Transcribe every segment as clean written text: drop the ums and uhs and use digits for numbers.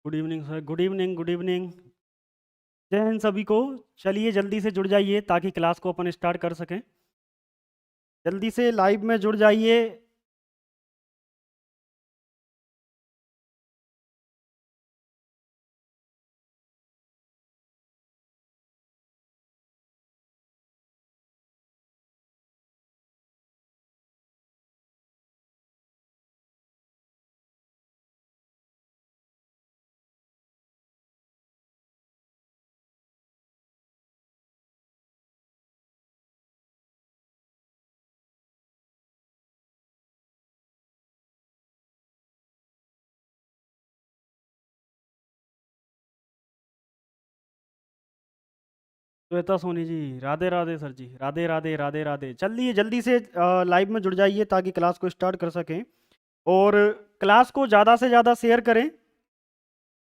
Good evening sir, good evening, good evening. जय हिंद सभी को। चलिए जल्दी से जुड़ जाइए ताकि क्लास को अपन स्टार्ट कर सकें। जल्दी से लाइव में जुड़ जाइए। श्वेता सोनी जी, राधे राधे सर जी, राधे राधे राधे राधे। चलिए जल्दी से लाइव में जुड़ जाइए ताकि क्लास को स्टार्ट कर सकें। और क्लास को ज़्यादा से ज़्यादा शेयर करें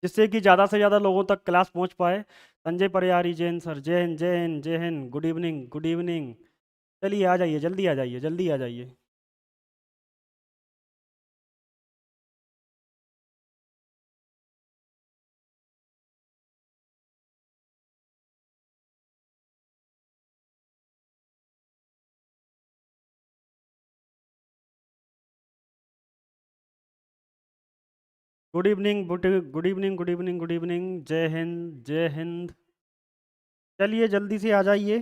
जिससे कि ज़्यादा से ज़्यादा लोगों तक क्लास पहुंच पाए। संजय परियारी, जय हिंद सर, जय हिंद, जय हिंद, जय Hind, good evening, good evening. चलिए आ जाइए, जल्दी आ जाइए, जल्दी आ जाइए। Good evening, good evening, good evening, good evening, जय हिंद, जय हिंद। चलिए जल्दी से आ जाइए।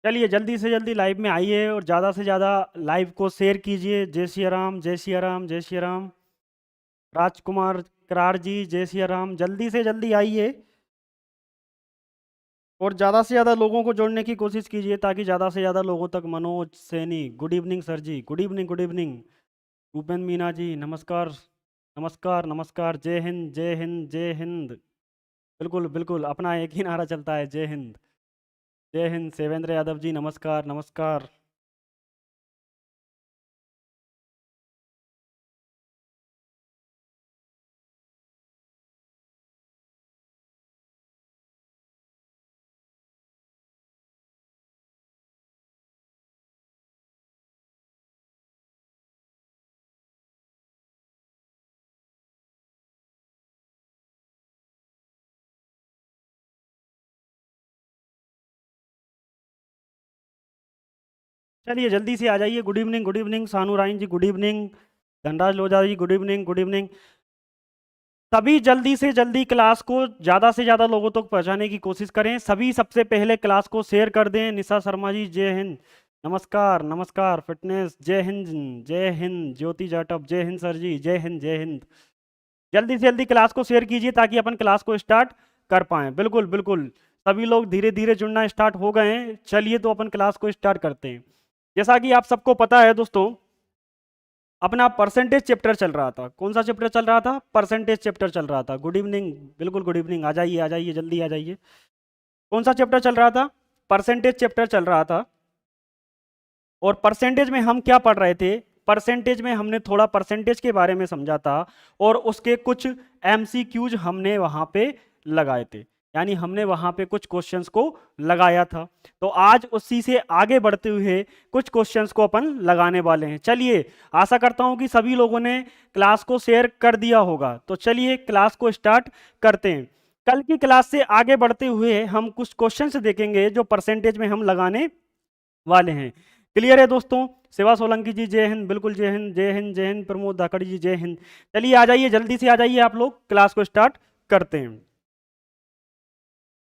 चलिए जल्दी से जल्दी लाइव में आइए और ज़्यादा से ज़्यादा लाइव को शेयर कीजिए। जय सिया राम, जय सिया राम, जय सिया राम। राजकुमार करार जी, जय सिया राम। जल्दी से जल्दी आइए और ज़्यादा से ज़्यादा लोगों को जोड़ने की कोशिश कीजिए ताकि ज़्यादा से ज़्यादा लोगों तक। Manoj Saini, good evening sir ji, good evening, good evening. Bhupen Meena ji, नमस्कार, नमस्कार, नमस्कार। जय हिंद, जय हिंद, जय हिंद। बिल्कुल बिल्कुल, अपना एक ही नारा चलता है, जय हिंद, जय हिंद। सेवेंद्र यादव जी, नमस्कार, नमस्कार। चलिए जल्दी से आ जाइए। गुड इवनिंग, गुड इवनिंग, सानू राइन जी, गुड इवनिंग। धनराज लोधा जी, गुड इवनिंग, गुड इवनिंग। सभी जल्दी से जल्दी क्लास को ज़्यादा से ज़्यादा लोगों तक पहुंचाने की कोशिश करें। सभी सबसे पहले क्लास को शेयर कर दें। निशा शर्मा जी, जय हिंद, नमस्कार, नमस्कार। फिटनेस, जय हिंद, जय हिंद। ज्योति जाटव, जय हिंद सर जी, जय हिंद, जय हिंद। जल्दी से जल्दी क्लास को शेयर कीजिए ताकि अपन क्लास को स्टार्ट कर पाएं। बिल्कुल बिल्कुल, सभी लोग धीरे धीरे जुड़ना स्टार्ट हो गए हैं। चलिए तो अपन क्लास को स्टार्ट करते हैं। जैसा कि आप सबको पता है दोस्तों, अपना परसेंटेज चैप्टर चल रहा था। कौन सा चैप्टर चल रहा था? परसेंटेज चैप्टर चल रहा था। गुड इवनिंग, बिल्कुल गुड इवनिंग। आ जाइए जल्दी आ जाइए। कौन सा चैप्टर चल रहा था? परसेंटेज चैप्टर चल रहा था। और परसेंटेज में हम क्या पढ़ रहे थे? परसेंटेज में हमने थोड़ा परसेंटेज के बारे में समझा था और उसके कुछ एमसीक्यूज हमने वहां पे लगाए थे। यानी हमने वहां पे कुछ क्वेश्चंस को लगाया था। तो आज उसी से आगे बढ़ते हुए कुछ क्वेश्चंस को अपन लगाने वाले हैं। चलिए, आशा करता हूं कि सभी लोगों ने क्लास को शेयर कर दिया होगा। तो चलिए क्लास को स्टार्ट करते हैं। कल की क्लास से आगे बढ़ते हुए हम कुछ क्वेश्चंस देखेंगे जो परसेंटेज में हम लगाने वाले हैं। क्लियर है दोस्तों? शिवा सोलंकी जी, जय हिंद, बिल्कुल जय हिंद, जय हिंद, जय हिंद। प्रमोद धाकड़ जी, जय हिंद। चलिए आ जाइए, जल्दी से आ जाइए आप लोग। क्लास को स्टार्ट करते हैं।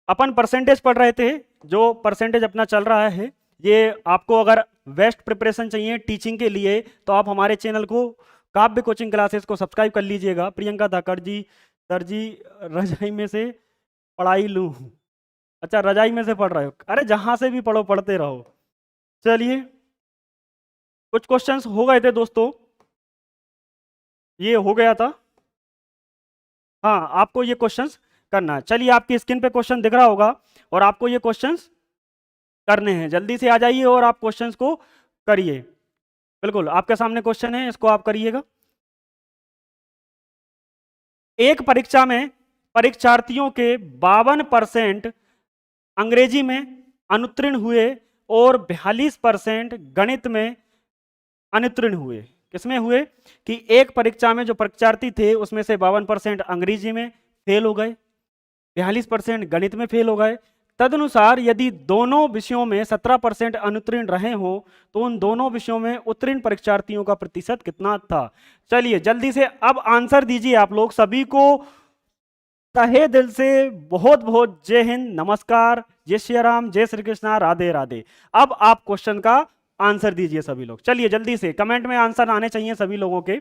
अपन परसेंटेज पढ़ रहे थे। जो परसेंटेज अपना चल रहा है, ये आपको अगर बेस्ट प्रिपरेशन चाहिए टीचिंग के लिए तो आप हमारे चैनल को काव्य कोचिंग क्लासेस को सब्सक्राइब कर लीजिएगा। प्रियंका धाकड़ जी, सर जी रजाई में से पढ़ाई लूं? अच्छा, रजाई में से पढ़ रहे हो? अरे जहां से भी पढ़ो, पढ़ते रहो। चलिए, कुछ क्वेश्चंस हो गए थे दोस्तों। ये हो गया था। हाँ, आपको ये क्वेश्चंस करना है। चलिए, आपकी स्क्रीन पे क्वेश्चन दिख रहा होगा और आपको ये क्वेश्चंस करने हैं। जल्दी से आ जाइए और आप क्वेश्चंस को करिए। बिल्कुल, आपके सामने क्वेश्चन है, इसको आप करिएगा। एक परीक्षा में परीक्षार्थियों के 52% अंग्रेजी में, अनुत्तीर्ण हुए और 42% गणित में अनुत्तीर्ण हुए। किसमें हुए कि एक परीक्षा में जो परीक्षार्थी थे उसमें से 52% अंग्रेजी में फेल हो गए, 42% गणित में फेल हो गए। तदनुसार यदि दोनों विषयों में 17% अनुत्तीर्ण रहे हो तो उन दोनों विषयों में उत्तीर्ण परीक्षार्थियों का प्रतिशत कितना था। चलिए जल्दी से अब आंसर दीजिए आप लोग। सभी को तहे दिल से बहुत बहुत जय हिंद, नमस्कार, जय श्री राम, जय श्री कृष्णा, राधे राधे। अब आप क्वेश्चन का आंसर दीजिए सभी लोग। चलिए जल्दी से कमेंट में आंसर आने चाहिए सभी लोगों के।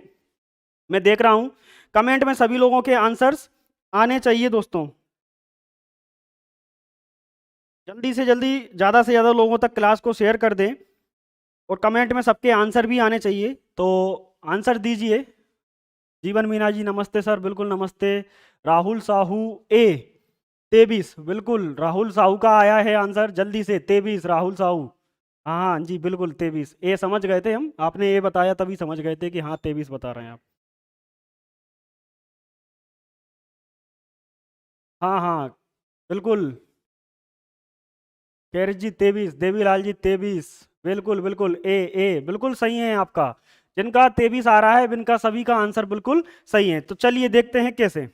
मैं देख रहा हूं कमेंट में सभी लोगों के आंसर्स आने चाहिए दोस्तों। जल्दी से जल्दी ज़्यादा से ज़्यादा लोगों तक क्लास को शेयर कर दें और कमेंट में सबके आंसर भी आने चाहिए, तो आंसर दीजिए। जीवन मीना जी नमस्ते सर, बिल्कुल नमस्ते। राहुल साहू ए 23, बिल्कुल राहुल साहू का आया है आंसर, जल्दी से 23 राहुल साहू। हाँ हाँ जी बिल्कुल 23 ए समझ गए थे हम, आपने ए बताया तभी समझ गए थे कि हाँ 23 बता रहे हैं आप। हाँ हाँ बिल्कुल। कैरिश जी 23, देवीलाल जी 23, बिल्कुल बिल्कुल ए बिल्कुल सही है आपका। जिनका 23 आ रहा है इनका सभी का आंसर बिल्कुल सही है। तो चलिए देखते हैं कैसे।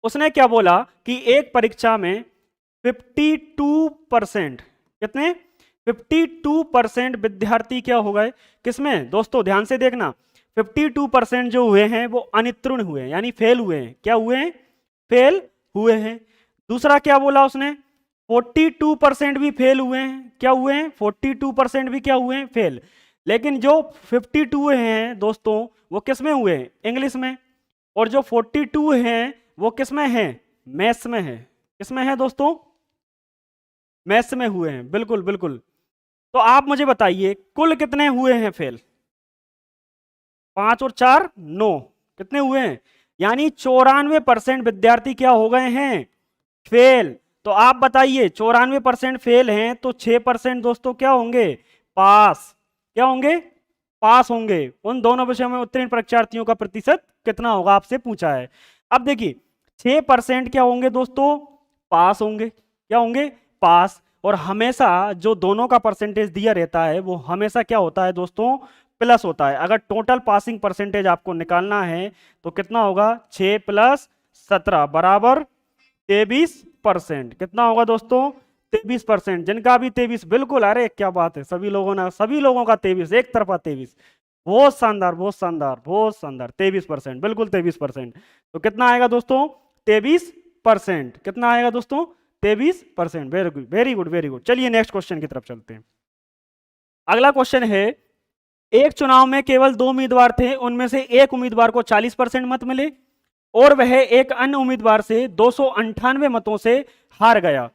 उसने क्या बोला कि एक परीक्षा में 52%, कितने 52% विद्यार्थी क्या हो गए, किसमें दोस्तों ध्यान से देखना, 52% जो हुए हैं वो अनुत्तीर्ण हुए हैं, यानी फेल हुए हैं। क्या हुए हैं, फेल हुए हैं। दूसरा क्या बोला उसने, 42% भी फेल हुए हैं। क्या हुए हैं, 42% भी क्या हुए हैं, फेल। लेकिन जो 52 हैं दोस्तों वो किस में हुए हैं, इंग्लिश में। और जो 42 हैं वो किस में है, मैथ्स में है। किस में है दोस्तों, मैथ्स में हुए हैं, बिल्कुल बिल्कुल। तो आप मुझे बताइए कुल कितने हुए हैं फेल, 5 और 4 9, कितने हुए हैं, यानी 94% विद्यार्थी क्या हो गए हैं, फेल। तो आप बताइए 94% फेल हैं तो 6% दोस्तों क्या होंगे, पास। क्या होंगे, पास होंगे। उन दोनों विषयों में उत्तीर्ण परीक्षार्थियों का प्रतिशत कितना होगा आपसे पूछा है। अब देखिए 6% क्या होंगे दोस्तों, पास होंगे। क्या होंगे, पास। और हमेशा जो दोनों का परसेंटेज दिया रहता है वो हमेशा क्या होता है दोस्तों, प्लस होता है। अगर टोटल पासिंग परसेंटेज आपको निकालना है तो कितना होगा, 6 + 17 बराबर 23%। कितना होगा दोस्तों, 23%। जिनका भी 23, बिल्कुल, अरे क्या बात है, सभी लोगों ने, सभी लोगों का 23, एक तरफा 23। बहुत शानदार बहुत शानदार बहुत शानदार, 23%, बिल्कुल 23%। तो कितना आएगा दोस्तों, 23%। कितना आएगा दोस्तों, 23%। Very good very good very good. चलिए नेक्स्ट क्वेश्चन की तरफ चलते हैं। अगला क्वेश्चन है, एक चुनाव में केवल 2 उम्मीदवार थे, उनमें से एक उम्मीदवार को 40% मत मिले और वह एक अन्य उम्मीदवार से 298 मतों से हार गया।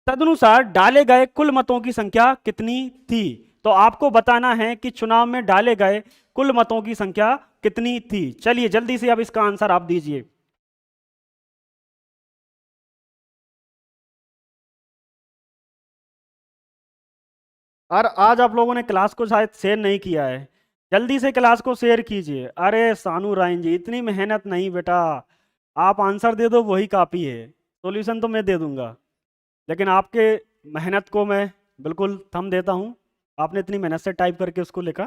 तदनुसार डाले गए कुल मतों की संख्या कितनी थी। तो आपको बताना है कि चुनाव में डाले गए कुल मतों की संख्या कितनी थी। चलिए जल्दी से अब इसका आंसर आप दीजिए। और आज आप लोगों ने क्लास को शायद शेयर नहीं किया है, जल्दी से क्लास को शेयर कीजिए। अरे सानू राइन जी इतनी मेहनत नहीं बेटा, आप आंसर दे दो वही काफ़ी है, सॉल्यूशन तो मैं दे दूंगा, लेकिन आपके मेहनत को मैं बिल्कुल थम देता हूँ। आपने इतनी मेहनत से टाइप करके उसको लिखा।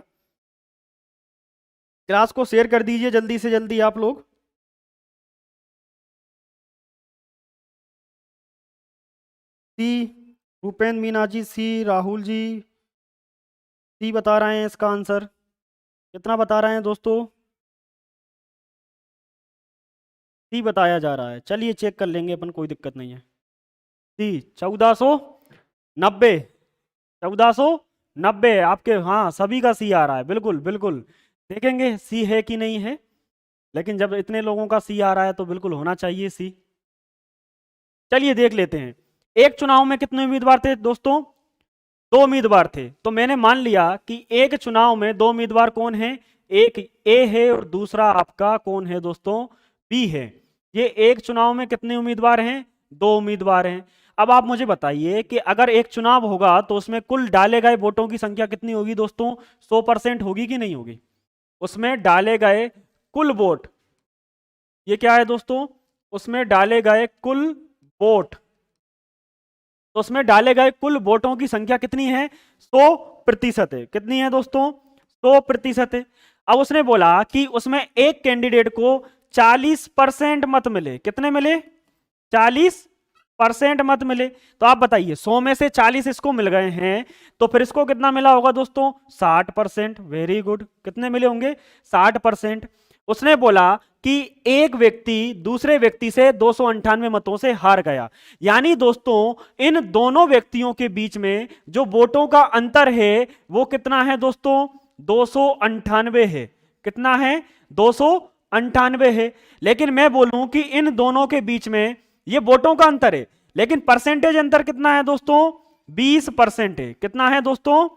क्लास को शेयर कर दीजिए जल्दी से जल्दी आप लोग। सी, भूपेंद्र मीना जी सी, राहुल जी सी बता रहे हैं इसका आंसर। कितना बता रहे हैं दोस्तों, सी बताया जा रहा है। चलिए चेक कर लेंगे अपन, कोई दिक्कत नहीं है। सी 1490, 1490 आपके, हाँ सभी का सी आ रहा है, बिल्कुल बिल्कुल। देखेंगे सी है कि नहीं है, लेकिन जब इतने लोगों का सी आ रहा है तो बिल्कुल होना चाहिए सी। चलिए देख लेते हैं। एक चुनाव में कितने उम्मीदवार थे दोस्तों, 2 उम्मीदवार थे। तो मैंने मान लिया कि एक चुनाव में 2 उम्मीदवार कौन है, एक ए है और दूसरा आपका कौन है दोस्तों, बी है। ये एक चुनाव में कितने उम्मीदवार हैं, 2 उम्मीदवार हैं। अब आप मुझे बताइए कि अगर एक चुनाव होगा तो उसमें कुल डाले गए वोटों की संख्या कितनी होगी दोस्तों, 100% होगी कि नहीं होगी। उसमें डाले गए कुल वोट, ये क्या है दोस्तों, उसमें डाले गए कुल वोट तो उसमें डाले गए कुल वोटों की संख्या कितनी है? 100% है। कितनी है दोस्तों? 100% है। अब उसने बोला कि उसमें एक कैंडिडेट को 40% मत मिले। कितने मिले? 40% मत मिले। तो आप बताइए 100 में से 40 इसको मिल गए हैं, तो फिर इसको कितना मिला होगा दोस्तों? 60%। Very good. कितने मिले होंगे? 60%। उसने बोला कि एक व्यक्ति दूसरे व्यक्ति से 298 मतों से हार गया। यानी दोस्तों इन दोनों व्यक्तियों के बीच में जो वोटों का अंतर है वो कितना है दोस्तों? 298 है। कितना है? 298 है। लेकिन मैं बोलूं कि इन दोनों के बीच में ये वोटों का अंतर है, लेकिन परसेंटेज अंतर कितना है दोस्तों? 20% है। कितना है दोस्तों?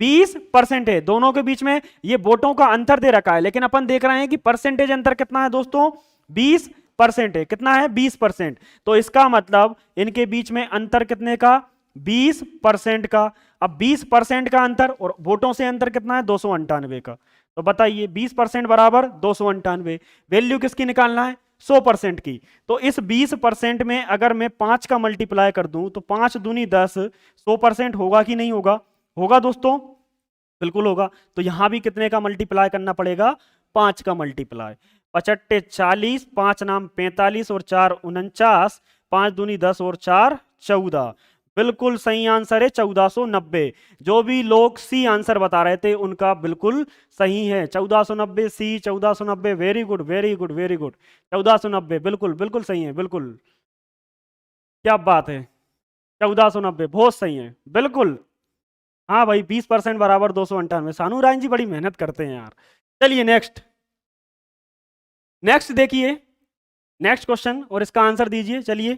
20% है। दोनों के बीच में ये वोटों का अंतर दे रखा है, लेकिन अपन देख रहे हैं कि परसेंटेज अंतर कितना है दोस्तों? 20% है। कितना है? 20%। तो इसका मतलब इनके बीच में अंतर कितने का? 20% का। अब 20% का अंतर और वोटों से अंतर कितना है? 298 का। तो बताइए 20% बराबर 298। वैल्यू किसकी निकालना है? 100% की। तो इस 20% में अगर मैं 5 का मल्टीप्लाई कर दूं तो 5 दूनी 10, 100% होगा कि नहीं होगा? होगा दोस्तों, बिल्कुल होगा। तो यहां भी कितने का मल्टीप्लाई करना पड़ेगा? 5 का मल्टीप्लाई। 55 40, 5 नाम 45 और 4 49, 5 दूनी 10 और 4 14। बिल्कुल सही आंसर है 1490। जो भी लोग सी आंसर बता रहे थे उनका बिल्कुल सही है। 1490 सी, 1490। Very good very good very good. 1490 बिल्कुल बिल्कुल सही है। बिल्कुल, क्या बात है। 1490 बहुत सही है, बिल्कुल। हाँ भाई 20% बराबर 298। सानू रायन जी बड़ी मेहनत करते हैं यार। चलिए नेक्स्ट, नेक्स्ट देखिए, नेक्स्ट क्वेश्चन और इसका आंसर दीजिए। चलिए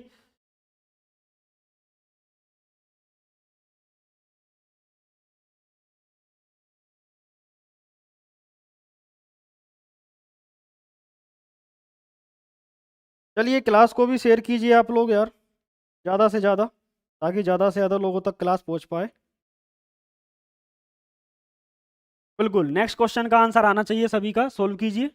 चलिए क्लास को भी शेयर कीजिए आप लोग यार, ज़्यादा से ज़्यादा, ताकि ज़्यादा से ज़्यादा लोगों तक क्लास पहुंच पाए। बिल्कुल, नेक्स्ट क्वेश्चन का आंसर आना चाहिए सभी का। सोल्व कीजिए।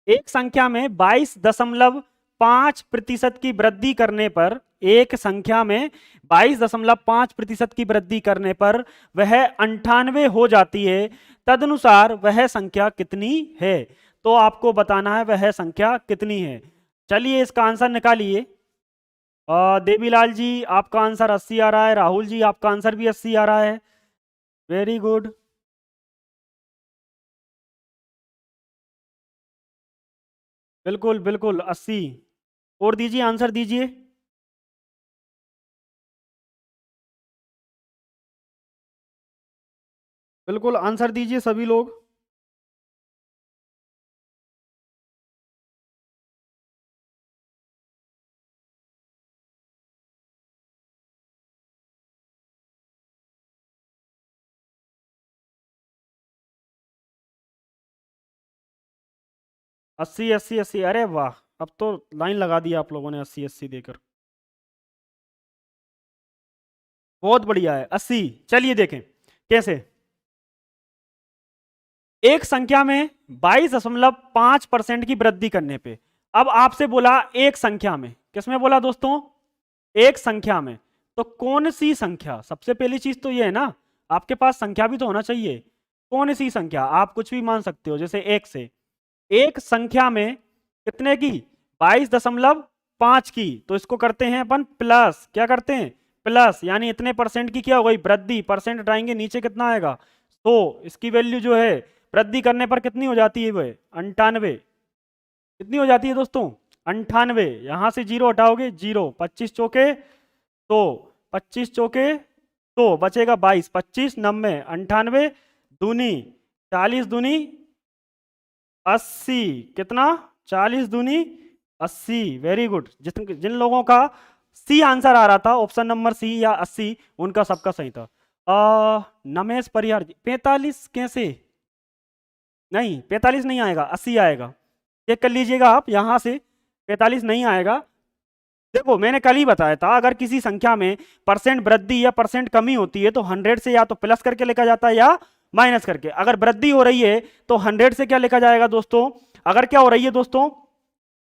एक संख्या में 22.5% की वृद्धि करने पर, एक संख्या में 22.5% की वृद्धि करने पर वह 98 हो जाती है, तदनुसार वह संख्या कितनी है? तो आपको बताना है वह संख्या कितनी है। चलिए इसका आंसर निकालिए। देवीलाल जी आपका आंसर 80 आ रहा है, राहुल जी आपका आंसर भी 80 आ रहा है। Very good. बिल्कुल बिल्कुल 80। और दीजिए, आंसर दीजिए। बिल्कुल आंसर दीजिए सभी लोग। 80 80 80। अरे वाह, अब तो लाइन लगा दी आप लोगों ने 80 80 देकर। बहुत बढ़िया है 80। चलिए देखें कैसे। एक संख्या में 22.5% की वृद्धि करने पे, अब आपसे बोला एक संख्या में, किसमें बोला दोस्तों? एक संख्या में। तो कौन सी संख्या? सबसे पहली चीज तो ये है ना, आपके पास संख्या भी तो होना चाहिए। कौन सी संख्या? आप कुछ भी मान सकते हो, जैसे एक से। एक संख्या में कितने की? 22.5 की। तो इसको करते हैं अपन प्लस। क्या करते हैं? प्लस। यानी इतने परसेंट की क्या हो गई? वृद्धि। परसेंट हटाएंगे नीचे कितना आएगा? तो इसकी वैल्यू जो है वृद्धि करने पर कितनी हो जाती है? वह 98। कितनी हो जाती है दोस्तों? 98। यहां से जीरो हटाओगे, जीरो। 25 चौके तो 25 चौके तो बचेगा 22। 25 90, 98 दूनी 40 दूनी 80। कितना? 40 दूनी 80। Very good. जिन लोगों का सी आंसर आ रहा था, ऑप्शन नंबर सी या 80, उनका सबका सही था। नमेश परिहार जी 45 कैसे? नहीं 45 नहीं आएगा, 80 आएगा। चेक कर लीजिएगा आप यहां से, 45 नहीं आएगा। देखो मैंने कल ही बताया था, अगर किसी संख्या में परसेंट वृद्धि या परसेंट कमी होती है तो 100 से या तो प्लस करके लिखा जाता है या माइनस करके। अगर वृद्धि हो रही है तो 100 से क्या लिखा जाएगा दोस्तों? अगर क्या हो रही है दोस्तों?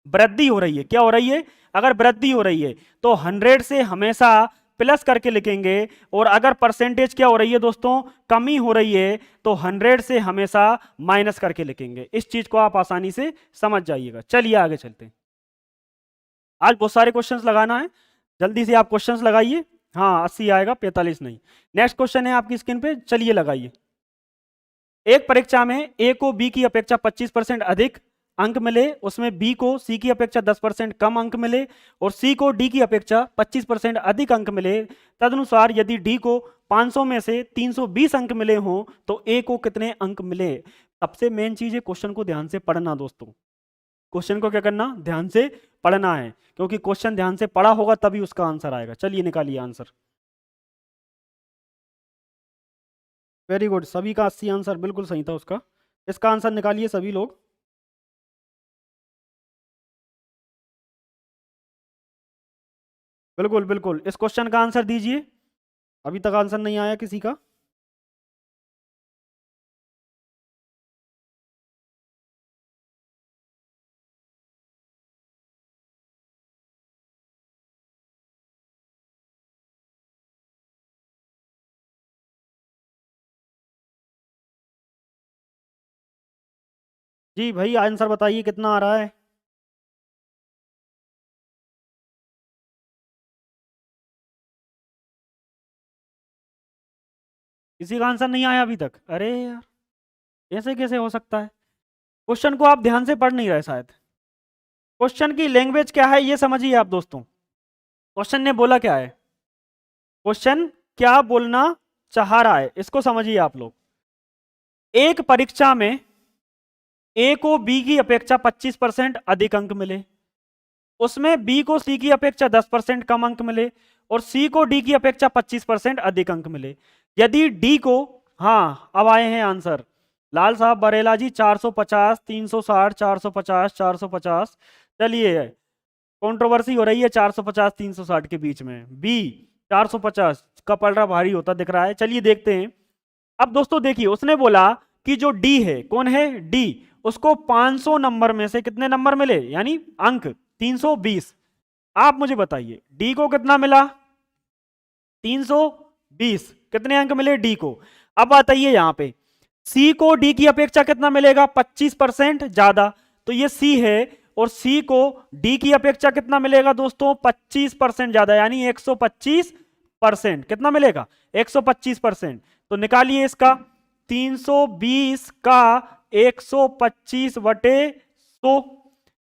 वृद्धि हो रही है। क्या हो रही है? अगर वृद्धि हो रही है तो 100 से हमेशा प्लस करके लिखेंगे, और अगर परसेंटेज क्या हो रही है दोस्तों, कमी हो रही है, तो 100 से हमेशा माइनस करके लिखेंगे। इस चीज को आप आसानी से समझ जाइएगा। चलिए आगे चलते हैं। आज बहुत सारे क्वेश्चंस लगाना है, जल्दी से आप क्वेश्चंस लगाइए। हाँ 80 आएगा, 45 नहीं। नेक्स्ट क्वेश्चन है आपकी स्क्रीन पे, चलिए लगाइए। एक परीक्षा में ए को बी की अपेक्षा 25% अधिक अंक मिले, उसमें बी को सी की अपेक्षा 10% कम अंक मिले, और सी को डी की अपेक्षा 25% अधिक अंक मिले। तदनुसार यदि डी को 500 में से 320 अंक मिले हों तो ए को कितने अंक मिले। सबसे मेन चीज है क्वेश्चन को ध्यान से पढ़ना दोस्तों। क्वेश्चन को क्या करना, ध्यान से पढ़ना है, क्योंकि क्वेश्चन ध्यान से पढ़ा होगा तभी उसका आंसर आएगा। चलिए निकालिए आंसर। वेरी गुड, सभी का 80 आंसर बिल्कुल सही था उसका। इसका आंसर निकालिए सभी लोग। बिल्कुल बिल्कुल, इस क्वेश्चन का आंसर दीजिए। अभी तक आंसर नहीं आया किसी का। जी भाई आंसर बताइए कितना आ रहा है। किसी का आंसर नहीं आया अभी तक? अरे यार, ऐसे कैसे हो सकता है? क्वेश्चन को आप ध्यान से पढ़ नहीं रहे शायद। क्वेश्चन की लैंग्वेज क्या है ये समझिए आप दोस्तों। क्वेश्चन ने बोला क्या है, क्वेश्चन क्या बोलना चाह रहा है, इसको समझिए आप लोग। एक परीक्षा में ए को बी की अपेक्षा 25% अधिक अंक मिले, उसमें बी को सी की अपेक्षा 10% कम अंक मिले, और सी को डी की अपेक्षा 25% अधिक अंक मिले। यदि डी को, हाँ अब आए हैं आंसर, लाल साहब बरेला जी, 450, 360, 450, 450। चलिए कंट्रोवर्सी हो रही है 450 360 के बीच में। बी 450 का पलड़ा भारी होता दिख रहा है। चलिए देखते हैं। अब दोस्तों देखिए, उसने बोला कि जो डी है, कौन है, डी, उसको 500 नंबर में से कितने नंबर मिले, यानी अंक 320। आप मुझे बताइए डी को कितना मिला, 320। कितने अंक मिले डी को। अब बताइए यहां पे सी को डी की अपेक्षा कितना मिलेगा, 25% ज्यादा, तो ये सी है, और सी को डी की अपेक्षा कितना मिलेगा दोस्तों, 25% ज्यादा, यानी 125%। कितना मिलेगा, 125%। तो निकालिए इसका, 320 का 125 बटे 100,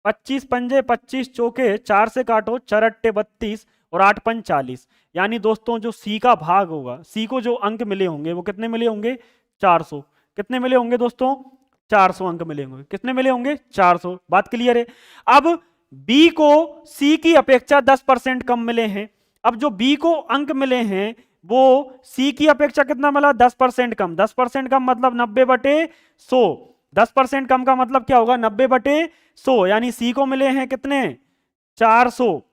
25 पंजे 25 चौके, 4 से काटो, 4 अट्टे 32 और 8 पंच 40। यानी दोस्तों जो सी का भाग होगा, सी को जो अंक मिले होंगे वो कितने मिले होंगे, 400। कितने मिले होंगे दोस्तों, 400 अंक मिले होंगे। कितने मिले होंगे, 400। बात क्लियर है। अब बी को सी की अपेक्षा 10% कम मिले हैं। अब जो बी को अंक मिले हैं वो सी की अपेक्षा कितना मिला, 10% कम। 10% कम मतलब 90/100। 10% कम का मतलब क्या होगा, 90/100, यानी सी को मिले हैं कितने, 400।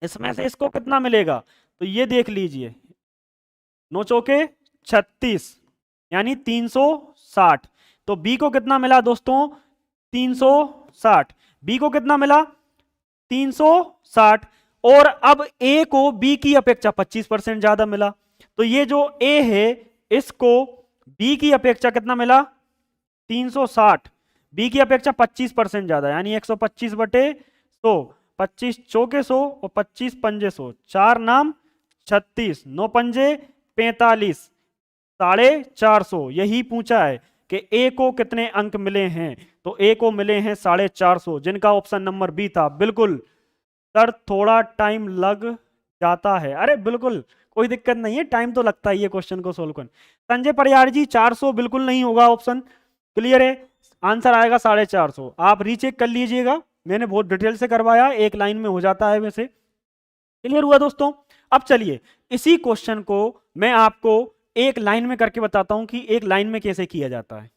इसमें से इसको कितना मिलेगा, तो ये देख लीजिए, 9 चौके 36, यानी 360। तो बी को कितना मिला दोस्तों, 360। बी को कितना मिला, 360। और अब ए को बी की अपेक्षा 25% ज्यादा मिला, तो ये जो ए है इसको बी की अपेक्षा कितना मिला, 360। बी की अपेक्षा 25% ज्यादा, यानी 125/100। 25 चौके 100 और 25 पंजे 100, 4 नाम 36, 9 पंजे 45, 450। यही पूछा है कि ए को कितने अंक मिले हैं, तो ए को मिले हैं 450, जिनका ऑप्शन नंबर बी था। बिल्कुल सर, थोड़ा टाइम लग जाता है, अरे बिल्कुल कोई दिक्कत नहीं है, टाइम तो लगता ही है क्वेश्चन को सोल्व करने। संजय परियार जी 400 बिल्कुल नहीं होगा ऑप्शन, क्लियर है, आंसर आएगा 450। आप रीचेक कर लीजिएगा, मैंने बहुत डिटेल से करवाया, एक लाइन में हो जाता है वैसे। क्लियर हुआ दोस्तों। अब चलिए इसी क्वेश्चन को मैं आपको एक लाइन में करके बताता हूं कि एक लाइन में कैसे किया जाता है।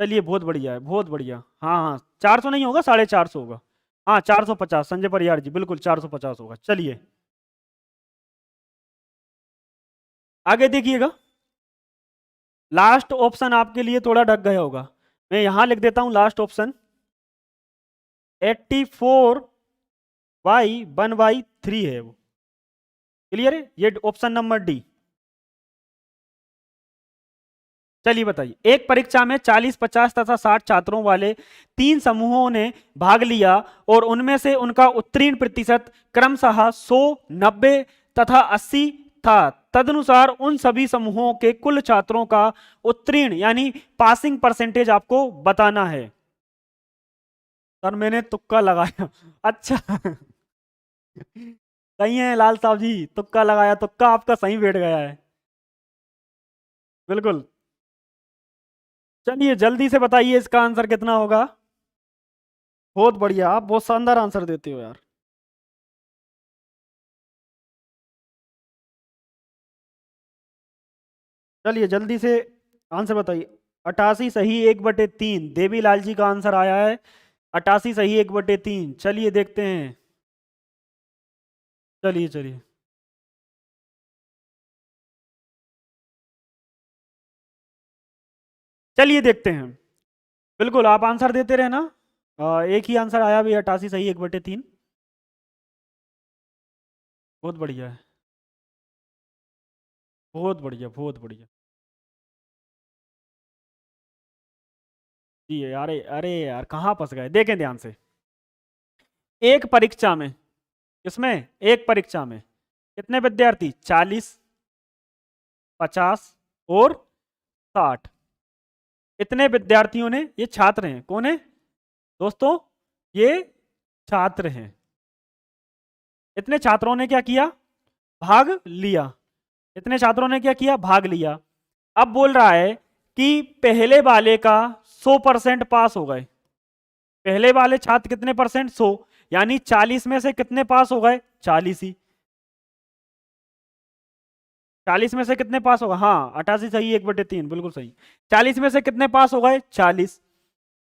चलिए बहुत बढ़िया है, बहुत बढ़िया। हाँ हाँ, 400 नहीं होगा, 450 होगा। हाँ 450, संजय परियार जी बिल्कुल 450 होगा। चलिए आगे देखिएगा, लास्ट ऑप्शन आपके लिए थोड़ा ढक गया होगा, मैं यहां लिख देता हूं लास्ट ऑप्शन, 84/1/3 है वो। क्लियर है, ये ऑप्शन नंबर डी। चलिए बताइए, एक परीक्षा में 40, 50 तथा 60 छात्रों वाले 3 समूहों ने भाग लिया और उनमें से उनका उत्तीर्ण प्रतिशत क्रमशः 100, 90 तथा 80 था। तदनुसार उन सभी समूहों के कुल छात्रों का उत्तीर्ण यानी पासिंग परसेंटेज आपको बताना है। सर मैंने तुक्का लगाया। अच्छा। सही है लाल साहब जी, तुक्का लगाया, तुक्का आपका सही बैठ गया है। बिल्कुल। चलिए जल्दी से बताइए इसका आंसर कितना होगा। बहुत बढ़िया, आप बहुत शानदार आंसर देते हो यार। चलिए जल्दी से आंसर बताइए। 88 सही 1/3, देवीलाल जी का आंसर आया है 88 सही 1/3। चलिए देखते हैं। चलिए चलिए। चलिए देखते हैं। बिल्कुल आप आंसर देते रहना। एक ही आंसर आया भी, 88 सही 1/3। बहुत बढ़िया है, बहुत बढ़िया, बहुत बढ़िया। जी अरे अरे यार कहाँ फंस गए, देखें ध्यान से। एक परीक्षा में, इसमें एक परीक्षा में कितने विद्यार्थी, 40, 50 और 60। इतने विद्यार्थियों ने, ये छात्र हैं, कौन है दोस्तों, ये छात्र हैं। इतने छात्रों ने क्या किया, भाग लिया। इतने छात्रों ने क्या किया, भाग लिया। अब बोल रहा है कि पहले वाले का 100% पास हो गए। पहले वाले छात्र कितने परसेंट, 100, यानी 40 में से कितने पास हो गए, 40 ही। 40 में से कितने पास होगा, हाँ 88 सही 1/3 बिल्कुल सही। 40 में से कितने पास हो गए, 40।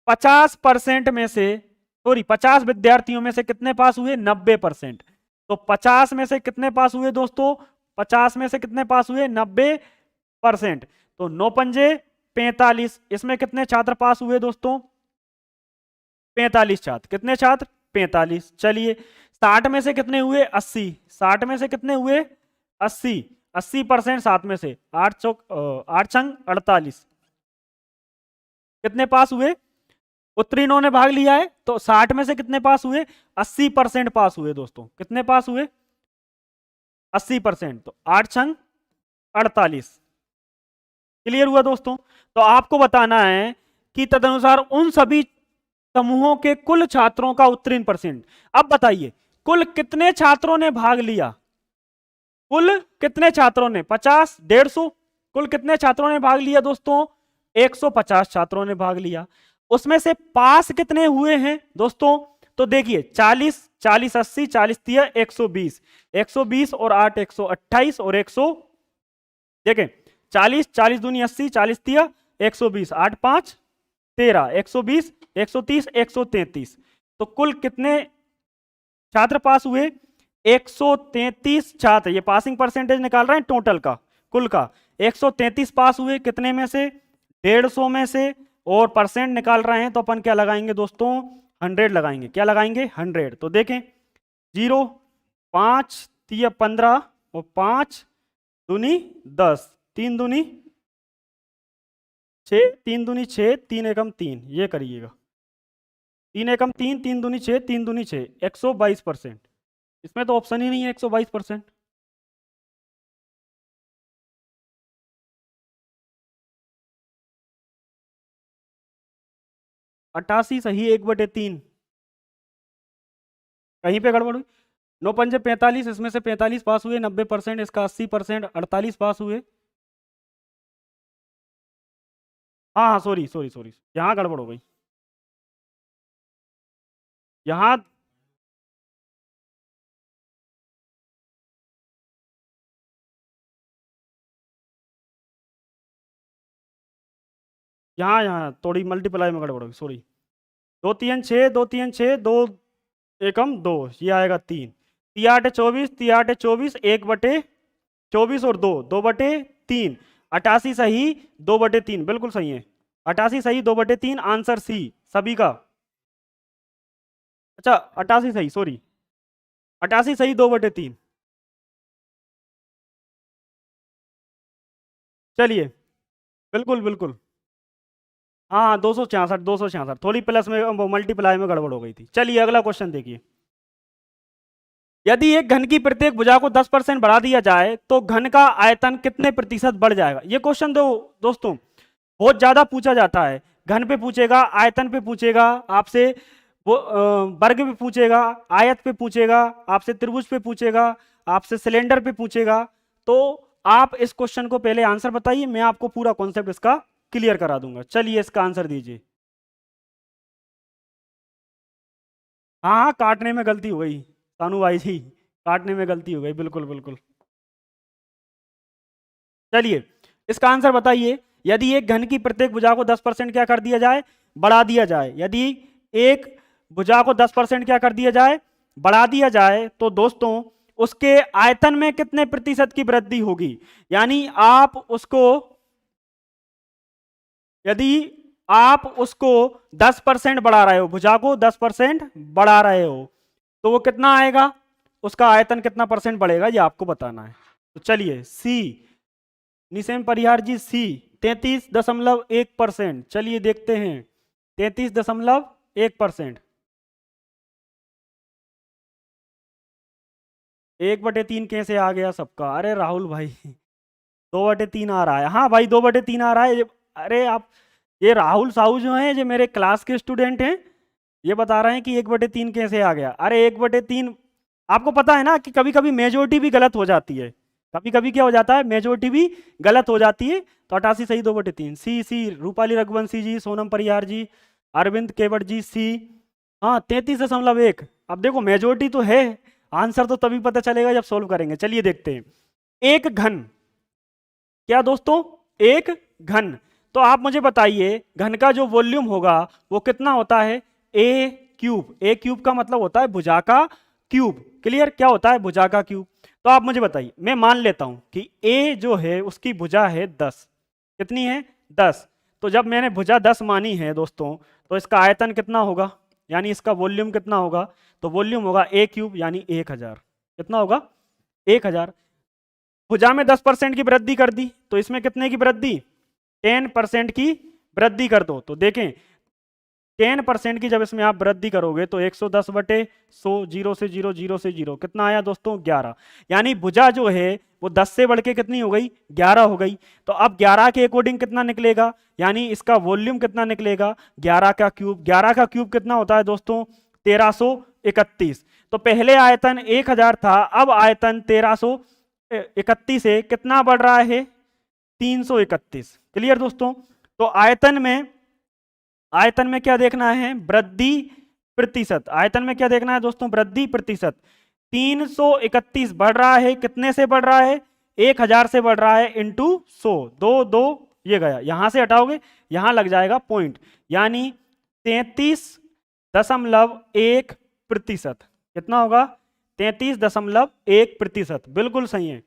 50% में से, सॉरी 50 विद्यार्थियों में से कितने पास हुए, 90%। तो 50 में से कितने पास हुए दोस्तों, 50 में से कितने पास हुए, 90%। तो 9 पंजे 45, इसमें कितने छात्र पास हुए दोस्तों, 45 छात्र। कितने छात्र, 45। चलिए 60 में से कितने हुए, 80। 60 में से कितने हुए, 80। 80% 7 में से, 8 चौक 8 छंग 48। कितने पास हुए, उत्तीर्णों ने भाग लिया है, तो 60 में से कितने पास हुए, 80% पास हुए दोस्तों। कितने पास हुए, 80%। तो 8 छंग 48। क्लियर हुआ दोस्तों। तो आपको बताना है कि तदनुसार उन सभी समूहों के कुल छात्रों का उत्तीर्ण परसेंट। अब बताइए कुल कितने छात्रों ने भाग लिया, कुल कितने छात्रों ने, 50, 150। कुल कितने छात्रों ने भाग लिया दोस्तों, 150 छात्रों ने भाग लिया। उसमें से पास कितने हुए हैं दोस्तों, तो देखिए 40, 40, 80, 40 तिया 120, 120 और 8 128 और 100, देखें 40, 40 दूनी 80, 40 तिया 120, 8 5 13, 120, 130, 133। तो कुल कितने छात्र पास हुए, 133 छात्र। ये पासिंग परसेंटेज निकाल रहे हैं टोटल का, कुल का। 133 पास हुए, कितने में से, 150 में से। और परसेंट निकाल रहे हैं तो अपन क्या लगाएंगे दोस्तों, 100 लगाएंगे। क्या लगाएंगे, 100। तो देखें 0, 5 तिया 15 और 5 दूनी 10, 3 दूनी 6, 3 दूनी 6, 3 एकम 3, ये करिएगा। 3 एकम 3, 3 दूनी 6, 3 दूनी 6, 122%। इसमें तो ऑप्शन ही नहीं है 122%। 88 सही 1/3। कहीं पे गड़बड़ हुई, 9 पंजे 45, इसमें से 45 पास हुए, 90%, इसका 80%, 48 पास हुए। हाँ हाँ सॉरी सॉरी सॉरी, यहाँ गड़बड़ हो गई। यहाँ यहाँ यहाँ थोड़ी मल्टीप्लाई में गड़बड़ हो गई, सॉरी। 2 3 6, 2 3 6, 2 एकम 2, ये आएगा 3। 3 8 24, 3 8 24, 1/24 और 2, 2/3। 88 सही 2/3 बिल्कुल सही है। 88 सही 2/3, आंसर सी सभी का। अच्छा 88 सही, सॉरी 88 सही 2/3। चलिए, बिल्कुल बिल्कुल, हाँ 266, 266, थोड़ी प्लस में मल्टीप्लाई में गड़बड़ हो गई थी। चलिए अगला क्वेश्चन देखिए। यदि एक घन की प्रत्येक भुजा को 10% बढ़ा दिया जाए तो घन का आयतन कितने प्रतिशत बढ़ जाएगा? ये क्वेश्चन दोस्तों बहुत ज्यादा पूछा जाता है। घन पे पूछेगा, आयतन पे पूछेगा आपसे, वो वर्ग पे पूछेगा, आयत पे पूछेगा आपसे, त्रिभुज पे पूछेगा आपसे, सिलेंडर पे पूछेगा। तो आप इस क्वेश्चन को पहले आंसर बताइए, मैं आपको पूरा कॉन्सेप्ट इसका क्लियर करा दूंगा। चलिए इसका आंसर दीजिए। हाँ हाँ, काटने में गलती हो गई सानू भाई जी, काटने में गलती हो गई, बिल्कुल बिल्कुल। चलिए इसका आंसर बताइए। यदि एक घन की प्रत्येक भुजा को 10% क्या कर दिया जाए? बढ़ा दिया जाए। यदि एक भुजा को 10% क्या कर दिया जाए? बढ़ा दिया जाए, तो दोस्तों उसके आयतन में कितने प्रतिशत की वृद्धि होगी? यानी आप उसको, यदि आप उसको 10% बढ़ा रहे हो, भुजा को 10% बढ़ा रहे हो, तो वो कितना आएगा? उसका आयतन कितना परसेंट बढ़ेगा, ये आपको बताना है। तो चलिए सी, निसेम परिहार जी, सी 33.1%। चलिए देखते हैं, 33.1%। 1/3 कैसे आ गया सबका? अरे राहुल भाई 2/3 आ रहा है। हाँ भाई 2/3 आ रहा है। अरे आप, ये राहुल साहू जो हैं, ये मेरे क्लास के स्टूडेंट हैं, ये बता रहे हैं कि 1/3 कैसे आ गया। अरे 1/3, आपको पता है ना कि कभी कभी मेजोरिटी भी गलत हो जाती है। कभी कभी क्या हो जाता है, मेजोरिटी भी गलत हो जाती है। तो 88 सही, 2/3। सी सी, रूपाली रघुवंशी जी, सोनम परिहार जी, अरविंद केवट जी, सी। हाँ 33.1। अब देखो मेजोरिटी तो है, आंसर तो तभी पता चलेगा जब सोल्व करेंगे। चलिए देखते हैं। एक घन, क्या दोस्तों? एक घन। तो आप मुझे बताइए घन का जो वॉल्यूम होगा वो कितना होता है? ए क्यूब। ए क्यूब का मतलब होता है भुजा का क्यूब। क्लियर? क्या होता है? भुजा का क्यूब। तो आप मुझे बताइए, मैं मान लेता हूं कि ए जो है उसकी भुजा है 10। कितनी है? 10। तो जब मैंने भुजा 10 मानी है दोस्तों, तो इसका आयतन कितना होगा, यानी इसका वॉल्यूम कितना होगा? तो वॉल्यूम होगा ए क्यूब, यानी 1000। कितना होगा? 1000। भुजा में 10% की वृद्धि कर दी, तो इसमें कितने की वृद्धि? 10% की वृद्धि कर दो। तो देखें 10% की जब इसमें आप वृद्धि करोगे तो 110/100, जीरो से जीरो, जीरो से जीरो, कितना आया दोस्तों? 11। यानी भुजा जो है वो 10 से बढ़ के कितनी हो गई? 11 हो गई। तो अब 11 के अकॉर्डिंग कितना निकलेगा, यानी इसका वॉल्यूम कितना निकलेगा? 11 का क्यूब। 11 का क्यूब कितना होता है दोस्तों? 1331। तो पहले आयतन 1000 था, अब आयतन 1331 से कितना बढ़ रहा है? 331। क्लियर दोस्तों? तो आयतन में क्या देखना है? वृद्धि प्रतिशत। आयतन में क्या देखना है दोस्तों? वृद्धि प्रतिशत। 331 बढ़ रहा है, कितने से बढ़ रहा है? 1000 से बढ़ रहा है, इंटू 100। दो दो ये गया, यहां से हटाओगे यहां लग जाएगा पॉइंट, यानी 33.1%। कितना होगा? 33.1%। बिल्कुल सही है।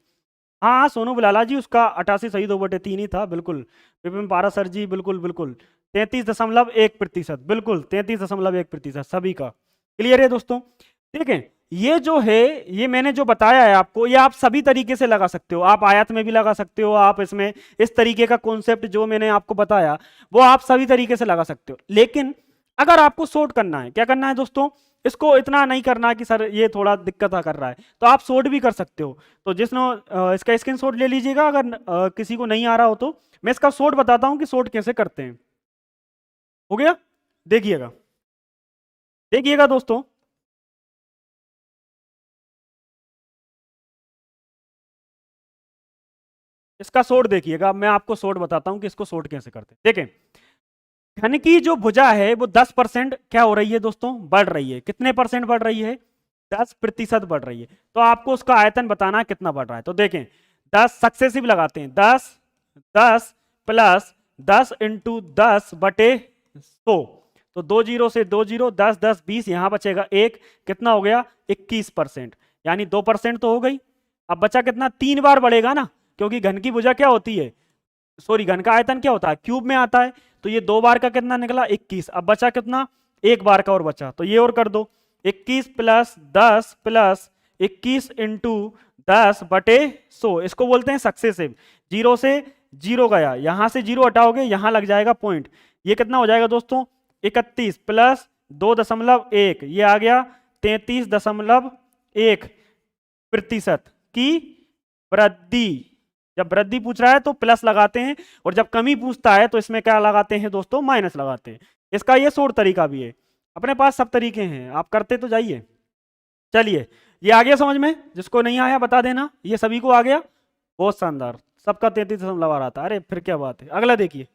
हाँ हाँ सोनू बुलाला जी, उसका 88 सही, 2/3 ही था। बिल्कुल विपिन पारा सर जी, बिल्कुल बिल्कुल 33.1%। बिल्कुल 33.1% सभी का। क्लियर है दोस्तों? देखें ये जो है, ये मैंने जो बताया है आपको, ये आप सभी तरीके से लगा सकते हो। आप आयत में भी लगा सकते हो, आप इसमें इस तरीके का कॉन्सेप्ट जो मैंने आपको बताया वो आप सभी तरीके से लगा सकते हो। लेकिन अगर आपको शॉर्ट करना है, क्या करना है दोस्तों? इसको इतना नहीं करना कि सर ये थोड़ा दिक्कत कर रहा है, तो आप शॉर्ट भी कर सकते हो। तो जिसने इसका स्क्रीनशॉट ले लीजिएगा, अगर किसी को नहीं आ रहा हो तो मैं इसका शॉर्ट बताता हूं कि शॉर्ट कैसे करते हैं। हो गया? देखिएगा, देखिएगा दोस्तों, इसका शॉर्ट देखिएगा। मैं आपको शॉर्ट बताता हूं कि इसको शॉर्ट कैसे करते हैं। देखें घन की जो भुजा है वो 10% क्या हो रही है दोस्तों? बढ़ रही है। कितने परसेंट बढ़ रही है? 10% बढ़ रही है। तो आपको उसका आयतन बताना है कितना बढ़ रहा है। तो देखें 10 सक्सेसिव लगाते हैं, 10 10 प्लस 10 इंटू 10/100। तो 2 जीरो से 2 जीरो, 10 10 20, यहां बचेगा 1। कितना हो गया? 21%। यानी 2% तो हो गई। अब बचा कितना? 3 बार बढ़ेगा ना, क्योंकि घन की भुजा क्या होती है, सॉरी घन का आयतन क्या होता है? क्यूब में आता है। तो ये 2 बार का कितना निकला? 21। अब बचा कितना? 1 बार का और बचा, तो ये और कर दो। 21 प्लस 10 प्लस 21 इंटू 10/100, इसको बोलते हैं सक्सेसिव। जीरो से जीरो गया, यहां से जीरो हटाओगे यहां लग जाएगा पॉइंट, ये कितना हो जाएगा दोस्तों 31 प्लस 2.1, ये आ गया 33.1% की वृद्धि। जब वृद्धि पूछ रहा है तो प्लस लगाते हैं, और जब कमी पूछता है तो इसमें क्या लगाते हैं दोस्तों, माइनस लगाते हैं। इसका ये शॉर्ट तरीका भी है, अपने पास सब तरीके हैं, आप करते तो जाइए। चलिए ये आ गया समझ में, जिसको नहीं आया बता देना, ये सभी को आ गया, बहुत शानदार, सबका 33 आ रहा था, अरे फिर क्या बात है। अगला देखिए,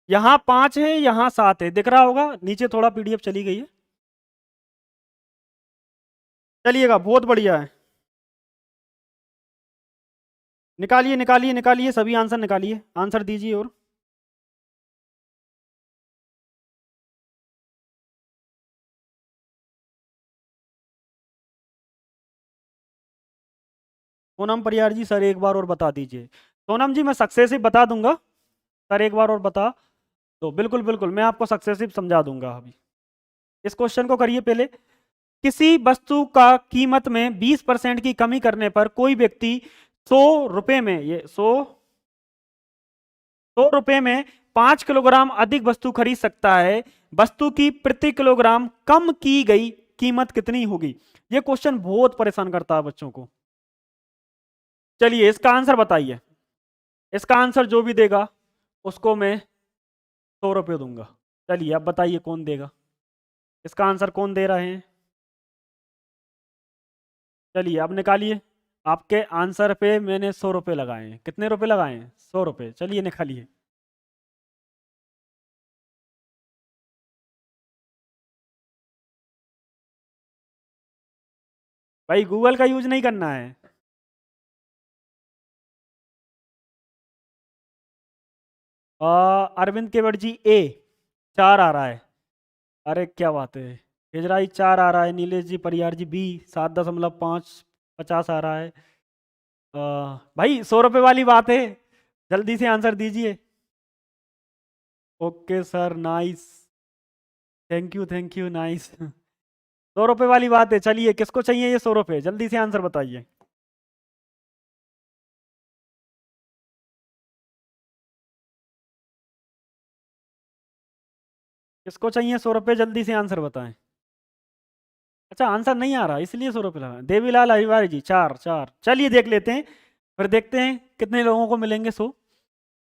यहां 5 है यहां 7 है, दिख रहा होगा, नीचे थोड़ा पीडीएफ चली गई है, चलिएगा बहुत बढ़िया है। निकालिए निकालिए निकालिए, सभी आंसर निकालिए, आंसर दीजिए। और सोनम परियार जी सर एक बार और बता दीजिए। सोनम जी मैं सक्सेसिव बता दूंगा, सर एक बार और बता तो बिल्कुल बिल्कुल मैं आपको सक्सेसिव समझा दूंगा। अभी इस क्वेश्चन को करिए पहले। किसी वस्तु का कीमत में 20% की कमी करने पर कोई व्यक्ति 100 रुपए में, ये 100 रुपए में 5 किलोग्राम अधिक वस्तु खरीद सकता है। वस्तु की प्रति किलोग्राम कम की गई कीमत कितनी होगी? ये क्वेश्चन बहुत परेशान करता है बच्चों को। चलिए इसका आंसर बताइए, इसका आंसर जो भी देगा उसको मैं 100 रुपये दूंगा। चलिए अब बताइए कौन देगा, इसका आंसर कौन दे रहे हैं? चलिए अब निकालिए, आपके आंसर पे मैंने 100 रुपये लगाए हैं। कितने रुपए लगाए हैं? 100 रुपये। चलिए निकालिए। भाई गूगल का यूज नहीं करना है। अरविंद केवट जी ए 4 आ रहा है, अरे क्या बात है। हिजराई 4 आ रहा है, नीलेश जी परियार जी बी 7.550 आ रहा है। भाई 100 रुपये वाली बात है, जल्दी से आंसर दीजिए। Okay sir nice, thank you nice. 100 रुपये वाली बात है। चलिए किसको चाहिए ये 100 रुपये, जल्दी से आंसर बताइए। किसको चाहिए 100 रुपये, जल्दी से आंसर बताएं। अच्छा आंसर नहीं आ रहा इसलिए 100 रुपये लगा। देवीलाल हरिवारी जी 4 4। चलिए देख लेते हैं, फिर देखते हैं कितने लोगों को मिलेंगे 100।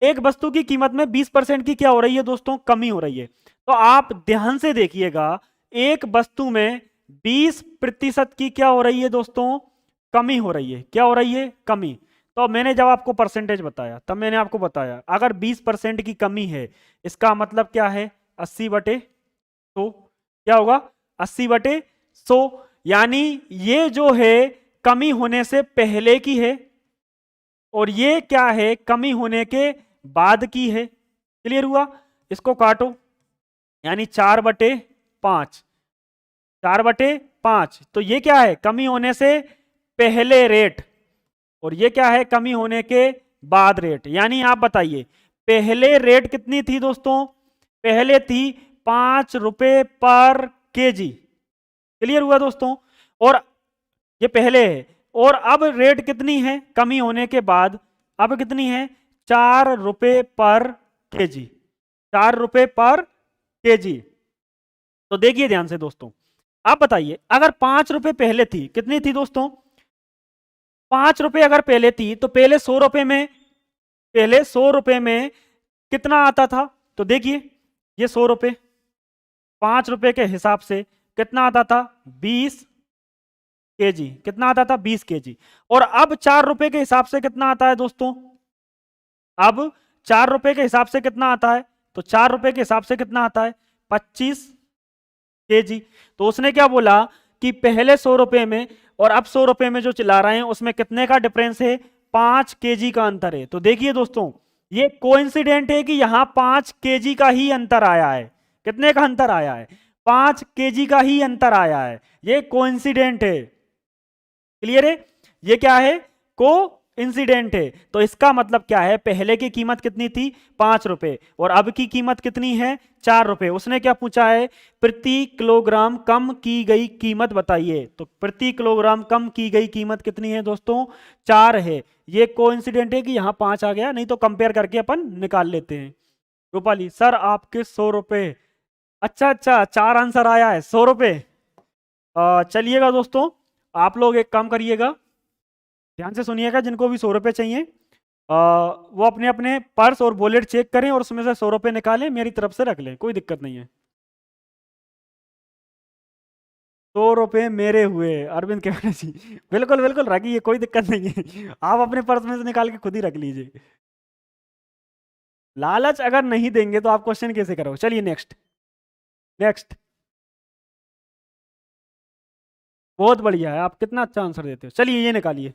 एक वस्तु की कीमत में 20% की क्या हो रही है दोस्तों, कमी हो रही है। तो आप ध्यान से देखिएगा, एक वस्तु में 20% की क्या हो रही है दोस्तों, कमी हो रही है। क्या हो रही है? कमी। तो मैंने जब आपको परसेंटेज बताया तब मैंने आपको बताया अगर 20% की कमी है, इसका मतलब क्या है, 80/100। क्या होगा? 80/100, यानी ये जो है कमी होने से पहले की है, और ये क्या है, कमी होने के बाद की है। क्लियर हुआ? इसको काटो, यानी 4/5, 4/5। तो ये क्या है, कमी होने से पहले रेट, और ये क्या है, कमी होने के बाद रेट। यानी आप बताइए पहले रेट कितनी थी दोस्तों, पहले थी 5 रुपए पर केजी। क्लियर हुआ दोस्तों? और ये पहले है, और अब रेट कितनी है कमी होने के बाद, अब कितनी है, 4 रुपए पर केजी, 4 रुपए पर केजी। तो देखिए ध्यान से दोस्तों, आप बताइए अगर 5 रुपए पहले थी, कितनी थी दोस्तों, 5 रुपए अगर पहले थी, तो पहले 100 रुपए में, पहले 100 रुपए में कितना आता था? तो देखिए ये 100 रुपए, 5 रुपए के हिसाब से कितना आता था, 20 केजी। कितना आता था? 20 केजी। और अब 4 रुपए के हिसाब से कितना आता है दोस्तों, अब 4 रुपए के हिसाब से कितना आता है, तो 4 रुपए के हिसाब से कितना आता है, 25 केजी। तो उसने क्या बोला कि पहले 100 रुपए में और अब 100 रुपए में जो चिल्ला रहे हैं उसमें कितने का डिफरेंस है, 5 केजी का अंतर है। तो देखिए दोस्तों, ये कोइंसिडेंट है कि यहां 5 केजी का ही अंतर आया है। कितने का अंतर आया है? 5 केजी का ही अंतर आया है। ये कोइंसिडेंट है। क्लियर है? ये क्या है? को इंसिडेंट है। तो इसका मतलब क्या है, पहले की कीमत कितनी थी 5 रुपए और अब की कीमत कितनी है 4 रुपए। उसने क्या पूछा है, प्रति किलोग्राम कम की गई कीमत बताइए। तो प्रति किलोग्राम कम की गई कीमत कितनी है दोस्तों, 4 है। ये कोइंसिडेंट है कि यहाँ 5 आ गया, नहीं तो कंपेयर करके अपन निकाल लेते हैं। रूपाली सर आपके 100 रुपए, अच्छा अच्छा 4 आंसर आया है 100 रुपए। चलिएगा दोस्तों, आप लोग एक काम करिएगा, ध्यान से सुनिएगा, जिनको भी 100 रुपये चाहिए वो अपने अपने पर्स और वॉलेट चेक करें और उसमें से 100 रुपये निकालें, मेरी तरफ से रख लें, कोई दिक्कत नहीं है। 100 रुपये मेरे हुए अरविंद केवल जी, बिल्कुल बिल्कुल रखिए, कोई दिक्कत नहीं है। आप अपने पर्स में से निकाल के खुद ही रख लीजिए। लालच अगर नहीं देंगे तो आप क्वेश्चन कैसे करोगे। चलिए नेक्स्ट, नेक्स्ट। बहुत बढ़िया है, आप कितना अच्छा आंसर देते हो। चलिए ये निकालिए।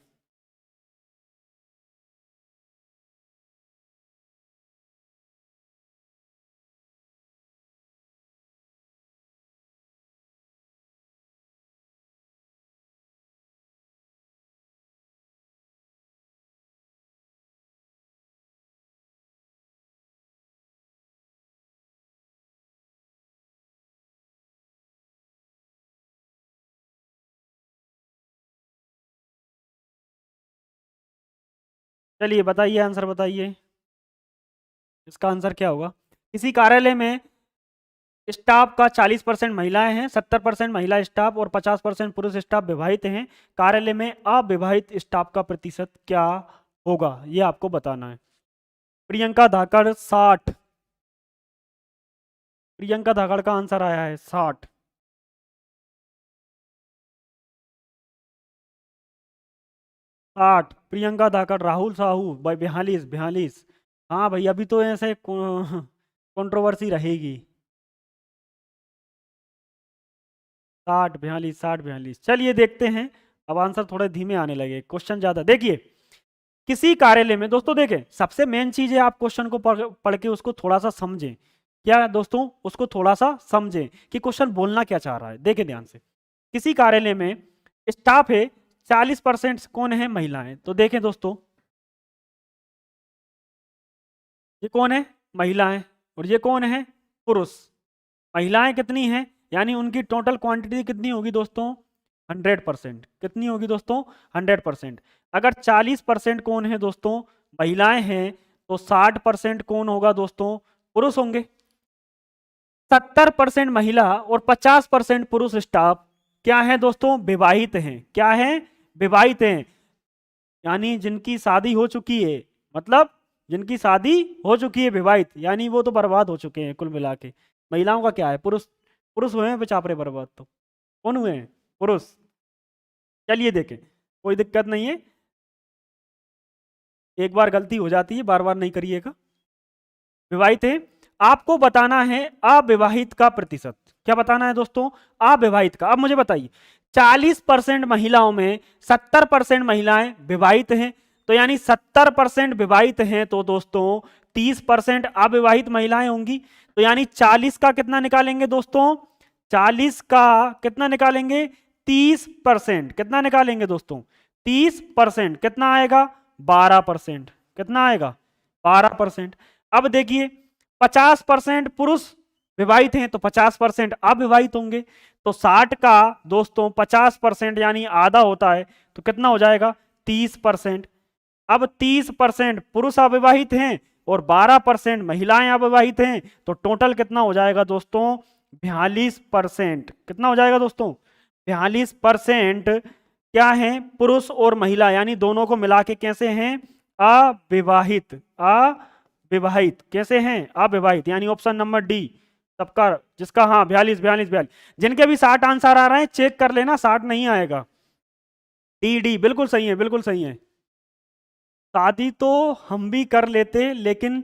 चलिए बताइए, आंसर बताइए, इसका आंसर क्या होगा। किसी कार्यालय में स्टाफ का 40% महिलाएं हैं, 70% महिला स्टाफ और 50% पुरुष स्टाफ विवाहित हैं। कार्यालय में अविवाहित स्टाफ का प्रतिशत क्या होगा, ये आपको बताना है। प्रियंका धाकड़ 60, प्रियंका धाकड़ का आंसर आया है 60। 60 प्रियंका धाकड़। राहुल साहू भाई 42, 42। हाँ भाई, अभी तो ऐसे कंट्रोवर्सी रहेगी। 60 42, 60 42। चलिए देखते हैं, अब आंसर थोड़े धीमे आने लगे, क्वेश्चन ज्यादा। देखिए, किसी कार्यालय में दोस्तों, देखें सबसे मेन चीज है आप क्वेश्चन को पढ़ के उसको थोड़ा सा समझें। क्या दोस्तों, उसको थोड़ा सा समझें कि क्वेश्चन बोलना क्या चाह रहा है। देखें ध्यान से, किसी कार्यालय में स्टाफ है 40% कौन है, महिलाएं। तो देखें दोस्तों, ये कौन है, महिलाएं, और ये कौन है, पुरुष। महिलाएं कितनी हैं, यानी उनकी टोटल क्वांटिटी कितनी होगी दोस्तों, 100%। कितनी होगी दोस्तों, 100%। अगर 40% कौन है दोस्तों, महिलाएं हैं, तो 60% कौन होगा दोस्तों, पुरुष होंगे। 70% महिला और 50% पुरुष स्टाफ क्या है दोस्तों, विवाहित हैं। क्या है, विवाहित हैं, यानी जिनकी शादी हो चुकी है, मतलब जिनकी शादी हो चुकी है, विवाहित, यानी वो तो बर्बाद हो चुके हैं कुल मिला के। महिलाओं का क्या है, पुरुष, पुरुष हुए हैं बेचारे बर्बाद, तो कौन हुए हैं, पुरुष। चलिए देखें, कोई दिक्कत नहीं है, एक बार गलती हो जाती है, बार बार नहीं करिएगा। विवाहित है, आपको बताना है अविवाहित का प्रतिशत। क्या बताना है दोस्तों, अविवाहित का। अब मुझे बताइए, 40% महिलाओं में 70% महिलाएं विवाहित हैं, तो यानी 70% विवाहित हैं, तो दोस्तों 30% अविवाहित महिलाएं होंगी। तो यानी 40 का कितना निकालेंगे दोस्तों, 40 का कितना निकालेंगे, 30%। कितना निकालेंगे दोस्तों, 30%। कितना आएगा, 12%। कितना आएगा, 12%। अब देखिए, 50% पुरुष विवाहित हैं, तो 50% अविवाहित होंगे। तो 60 का दोस्तों 50% यानी आधा होता है, तो कितना हो जाएगा, 30%। अब 30% पुरुष अविवाहित हैं और 12% महिलाएं अविवाहित हैं, तो टोटल कितना हो जाएगा दोस्तों, 42%। कितना हो जाएगा दोस्तों, 42% क्या है, पुरुष और महिला, यानी दोनों को मिला के कैसे हैं, अविवाहित। अविवाहित कैसे हैं, अविवाहित, यानी ऑप्शन नंबर डी सबका, जिसका हाँ 42 42 42। जिनके भी 60 आंसर आ रहे हैं चेक कर लेना, 60 नहीं आएगा। डी डी बिल्कुल सही है, बिल्कुल सही है। शादी तो हम भी कर लेते, लेकिन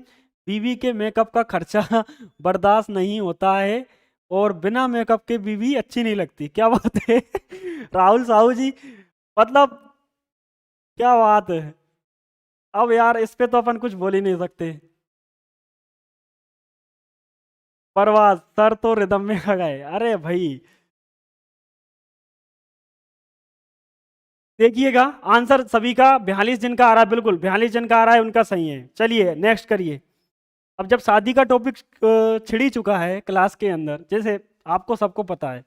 बीवी के मेकअप का खर्चा बर्दाश्त नहीं होता है, और बिना मेकअप के बीवी अच्छी नहीं लगती। क्या बात है राहुल साहू जी, मतलब क्या बात है। अब यार इस पे तो अपन कुछ बोल ही नहीं सकते। परवाज सर तो रिदम में आ गए, अरे भाई। देखिएगा आंसर सभी का 42 जिनका आ रहा है, बिल्कुल 42 जिनका आ रहा है उनका सही है। चलिए नेक्स्ट करिए। अब जब शादी का टॉपिक छिड़ ही चुका है क्लास के अंदर, जैसे आपको सबको पता है,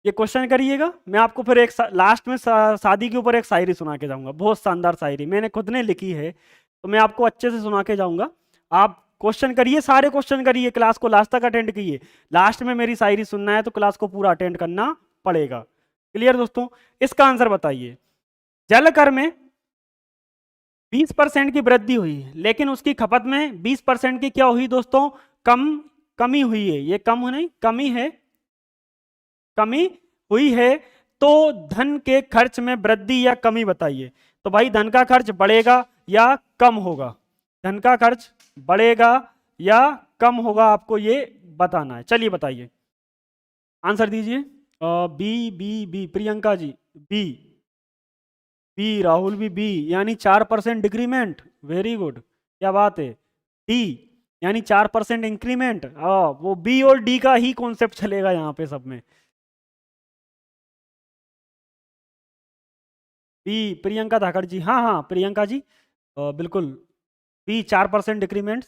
ये क्वेश्चन करिएगा। मैं आपको फिर एक लास्ट में शादी के ऊपर एक शायरी सुना के जाऊंगा, बहुत शानदार शायरी मैंने खुद ने लिखी है, तो मैं आपको अच्छे से सुना के जाऊंगा। आप क्वेश्चन करिए, सारे क्वेश्चन करिए, क्लास को लास्ट तक अटेंड कीजिए। लास्ट में मेरी शायरी सुनना है तो क्लास को पूरा अटेंड करना पड़ेगा। क्लियर दोस्तों? इसका आंसर बताइए। जल कर में 20% की वृद्धि हुई है, लेकिन उसकी खपत में 20% की क्या हुई दोस्तों? कमी हुई है। ये कम नहीं, कमी है, कमी हुई है। तो धन के खर्च में वृद्धि या कमी बताइए। तो भाई धन का खर्च बढ़ेगा या कम होगा? धन का खर्च बढ़ेगा या कम होगा, आपको ये बताना है। चलिए बताइए, आंसर दीजिए। B B B Priyanka ji, B B Rahul भी बी, यानी 4% डिक्रीमेंट। वेरी गुड, क्या बात है। डी यानी 4% इंक्रीमेंट। वो बी और डी का ही कॉन्सेप्ट चलेगा यहाँ पे सब में। बी प्रियंका धाकड़ जी, हाँ हाँ प्रियंका जी, बिल्कुल बी 4% डिक्रीमेंट।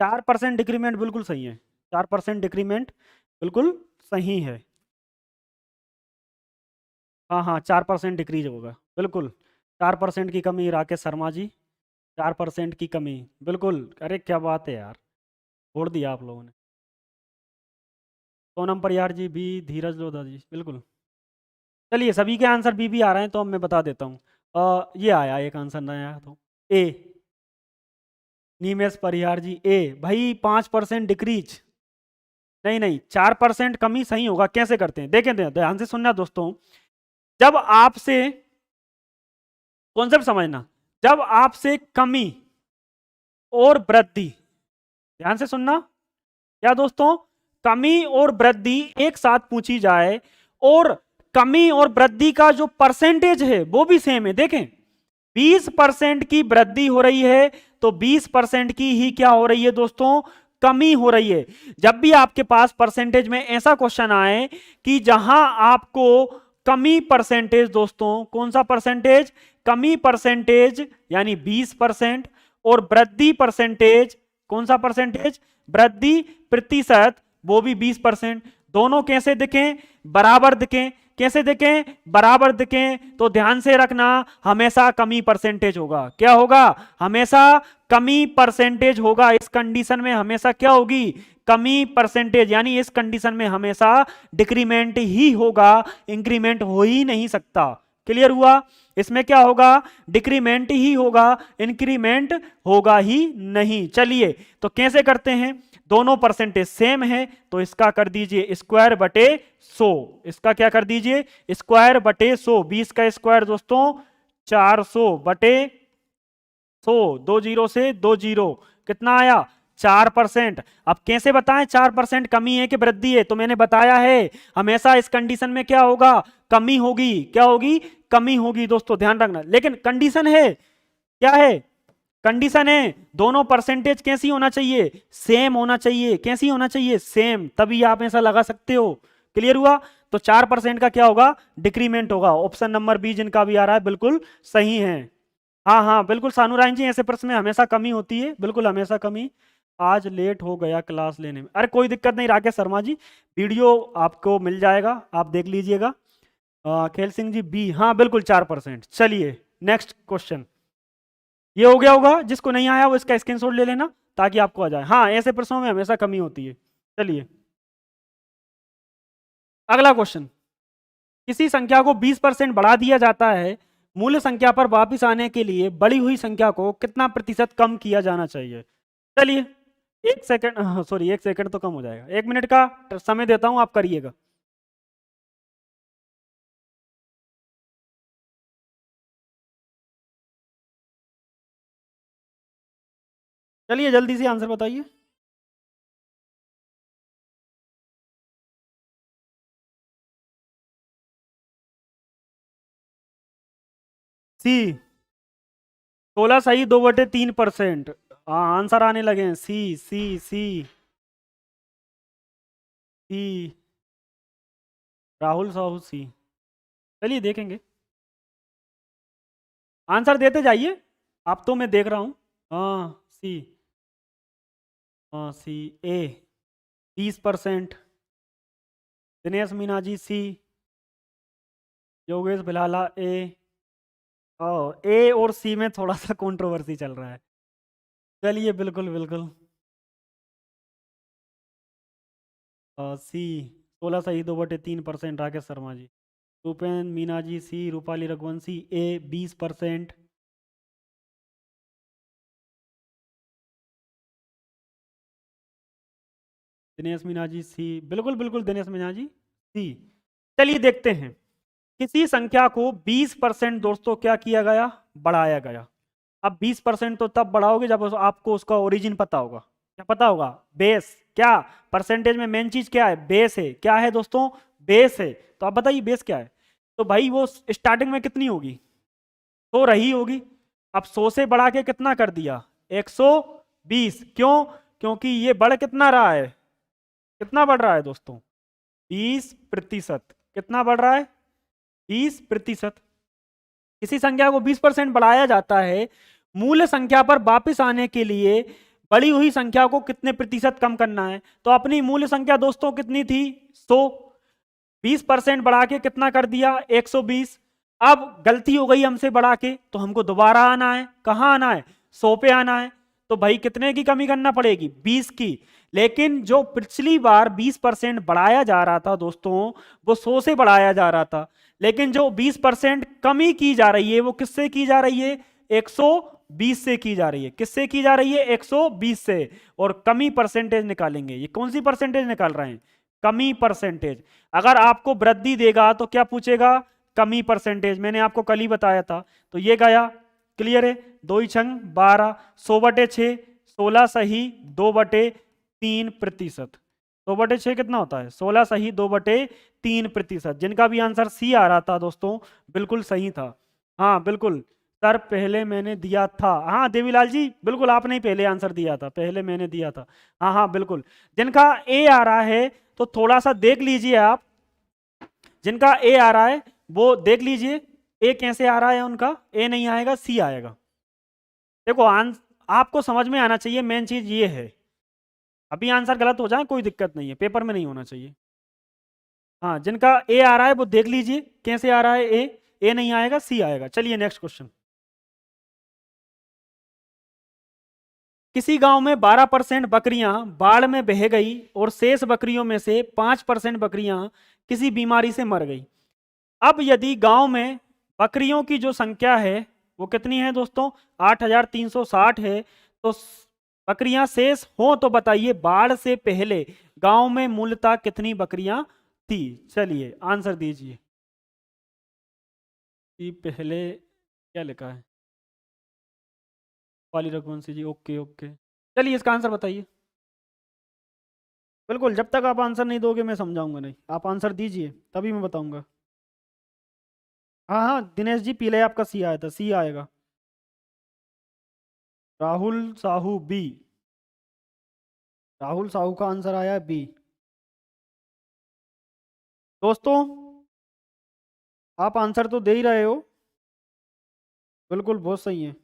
4% डिक्रीमेंट बिल्कुल सही है। 4% डिक्रीमेंट बिल्कुल सही है। हाँ हाँ 4% डिक्रीज होगा बिल्कुल। 4% की कमी राकेश शर्मा जी, 4% की कमी बिल्कुल। अरे क्या बात है यार, छोड़ दिया आप लोगों ने। सोनम परियार जी बी, धीरज लोधा जी बिल्कुल। चलिए सभी के आंसर बी भी आ रहे हैं, तो अब मैं बता देता हूँ। ये आया एक आंसर नया, तो ए, नीमेश परिहार जी ए। भाई 5% डिक्रीज, नहीं नहीं 4% कमी सही होगा। कैसे करते हैं देखें, ध्यान से सुनना दोस्तों। जब आपसे, कॉन्सेप्ट समझना, जब आपसे कमी और वृद्धि, ध्यान से सुनना, क्या दोस्तों, कमी और वृद्धि एक साथ पूछी जाए, और कमी और वृद्धि का जो परसेंटेज है वो भी सेम है। देखें 20% की वृद्धि हो रही है, तो 20% की ही क्या हो रही है दोस्तों? कमी हो रही है। जब भी आपके पास परसेंटेज में ऐसा क्वेश्चन आए कि जहां आपको कमी परसेंटेज, दोस्तों कौन सा परसेंटेज? कमी परसेंटेज यानी 20%, और वृद्धि परसेंटेज कौन सा परसेंटेज? वृद्धि प्रतिशत, वो भी 20%। दोनों कैसे दिखें? बराबर दिखें। कैसे दिखें? बराबर दिखें। तो ध्यान से रखना, हमेशा कमी परसेंटेज होगा। क्या होगा? हमेशा कमी परसेंटेज होगा। इस कंडीशन में हमेशा क्या होगी? कमी परसेंटेज, यानी इस कंडीशन में हमेशा डिक्रीमेंट ही होगा, इंक्रीमेंट हो ही नहीं सकता। क्लियर हुआ? इसमें क्या होगा? डिक्रीमेंट ही होगा, इंक्रीमेंट होगा ही नहीं। चलिए तो कैसे करते हैं? दोनों परसेंटेज सेम है, तो इसका कर दीजिए स्क्वायर बटे 100। इसका क्या कर दीजिए? स्क्वायर बटे 100। 20 का स्क्वायर दोस्तों 400 बटे 100, 2 जीरो से 2 जीरो, कितना आया? 4%। अब कैसे बताएं 4% कमी है कि वृद्धि है? तो मैंने बताया है, हमेशा इस कंडीशन में क्या होगा? कमी होगी। क्या होगी? कमी होगी दोस्तों, ध्यान रखना। लेकिन कंडीशन है, क्या है? कंडीशन है दोनों परसेंटेज कैसी होना चाहिए? सेम होना चाहिए। कैसी होना चाहिए? सेम, तभी आप ऐसा लगा सकते हो। क्लियर हुआ? तो 4% का क्या होगा? डिक्रीमेंट होगा। ऑप्शन नंबर बी जिनका भी आ रहा है बिल्कुल सही है। हाँ हाँ बिल्कुल सानुरायन जी, ऐसे प्रश्न में हमेशा कमी होती है, बिल्कुल हमेशा कमी। आज लेट हो गया क्लास लेने में, अरे कोई दिक्कत नहीं राकेश शर्मा जी, वीडियो आपको मिल जाएगा, आप देख लीजिएगा। खेल सिंह जी बी, हाँ बिल्कुल 4%। चलिए नेक्स्ट क्वेश्चन। ये हो गया होगा, जिसको नहीं आया वो इसका स्क्रीनशॉट ले लेना ताकि आपको आ जाए। हाँ ऐसे प्रश्नों में हमेशा कमी होती है। चलिए अगला क्वेश्चन। किसी संख्या को 20% बढ़ा दिया जाता है, मूल संख्या पर वापस आने के लिए बढ़ी हुई संख्या को कितना प्रतिशत कम किया जाना चाहिए? चलिए 1 सेकंड, सॉरी 1 सेकंड तो कम हो जाएगा, 1 मिनट का समय देता हूं, आप करिएगा। चलिए जल्दी से आंसर बताइए। सी, 16 सही, 2/3%। हाँ आंसर आने लगे हैं, सी सी सी सी, राहुल साहू सी। चलिए देखेंगे, आंसर देते जाइए। आप तो मैं देख रहा हूँ। हाँ सी, हाँ सी ए 20%, दिनेश मीना जी सी, योगेश बिलाला ए। ए और सी में थोड़ा सा कंट्रोवर्सी चल रहा है। चलिए बिल्कुल बिल्कुल, सी 16 सही 2/3%, राकेश शर्मा जी। रूपेन मीना जी सी, रूपाली रघुवंशी ए 20%। दिनेश मीना जी सी, बिल्कुल बिल्कुल दिनेश मीना जी सी। चलिए देखते हैं, किसी संख्या को 20% दोस्तों क्या किया गया, बढ़ाया गया। अब 20% तो तब बढ़ाओगे जब आपको उसका ओरिजिन पता होगा। क्या पता होगा? बेस। क्या परसेंटेज में मेन चीज क्या है? बेस है। क्या है दोस्तों? बेस है। तो आप बताइए बेस क्या है। तो भाई वो स्टार्टिंग में कितनी होगी? 100 रही होगी। अब 100 से बढ़ा के कितना कर दिया? 120। क्यों? क्योंकि ये बढ़ कितना रहा है? कितना बढ़ रहा है दोस्तों? 20%। कितना बढ़ रहा है? 20%। किसी संख्या को 20% बढ़ाया जाता है, मूल संख्या पर वापस आने के लिए बढ़ी हुई संख्या को कितने प्रतिशत कम करना है। तो अपनी मूल संख्या दोस्तों कितनी थी? 100। 20% बढ़ा के कितना कर दिया? 120। अब गलती हो गई हमसे बढ़ा के, तो हमको दोबारा आना है। कहाँ आना है? 100 पे आना है। तो भाई कितने की कमी करना पड़ेगी? 20 की। लेकिन जो पिछली बार 20% बढ़ाया जा रहा था दोस्तों, वो 100 से बढ़ाया जा रहा था। लेकिन जो 20% कमी की जा रही है वो किससे की जा रही है? 120 से की जा रही है। किससे की जा रही है? 120 से। और कमी परसेंटेज निकालेंगे। ये कौन सी परसेंटेज निकाल रहे हैं? कमी परसेंटेज। अगर आपको वृद्धि देगा तो क्या पूछेगा? कमी परसेंटेज। मैंने आपको कल ही बताया था। तो ये गया। क्लियर है? 2 छंग 12, 100/6, 16 सही 2/3%। 2/6 कितना होता है? 16 सही 2/3%। जिनका भी आंसर सी आ रहा था दोस्तों, बिल्कुल सही था। हाँ बिल्कुल सर, पहले मैंने दिया था। हाँ देवीलाल जी, बिल्कुल आपने ही पहले आंसर दिया था, पहले मैंने दिया था। हाँ हाँ बिल्कुल। जिनका ए आ रहा है तो थोड़ा सा देख लीजिए आप। जिनका ए आ रहा है वो देख लीजिए। ए कैसे आ रहा है उनका? ए नहीं आएगा, सी आएगा। देखो आपको समझ में आना चाहिए, मेन चीज ये है। अभी आंसर गलत हो जाए कोई दिक्कत नहीं है, पेपर में नहीं होना चाहिए। हाँ, जिनका ए आ रहा है वो देख लीजिए कैसे आ रहा है। ए ए नहीं आएगा, सी आएगा। चलिए नेक्स्ट क्वेश्चन। किसी गांव में 12% बकरियां बाढ़ में बह गई और शेष बकरियों में से 5% बकरियां किसी बीमारी से मर गई। अब यदि गांव में बकरियों की जो संख्या है वो कितनी है दोस्तों? 8,360 है। तो बकरियां शेष हो तो बताइए बाढ़ से पहले गांव में मूलतः कितनी बकरियां थी? चलिए आंसर दीजिए। कि पहले क्या लिखा है? वाली रघुवंशी जी, ओके ओके। चलिए इसका आंसर बताइए। बिल्कुल, जब तक आप आंसर नहीं दोगे मैं समझाऊंगा नहीं। आप आंसर दीजिए तभी मैं बताऊंगा। हाँ हाँ दिनेश जी, पीले आपका सी आया था, सी आएगा। राहुल साहू बी। राहुल साहू का आंसर आया बी। दोस्तों आप आंसर तो दे ही रहे हो। बिल्कुल बहुत सही है।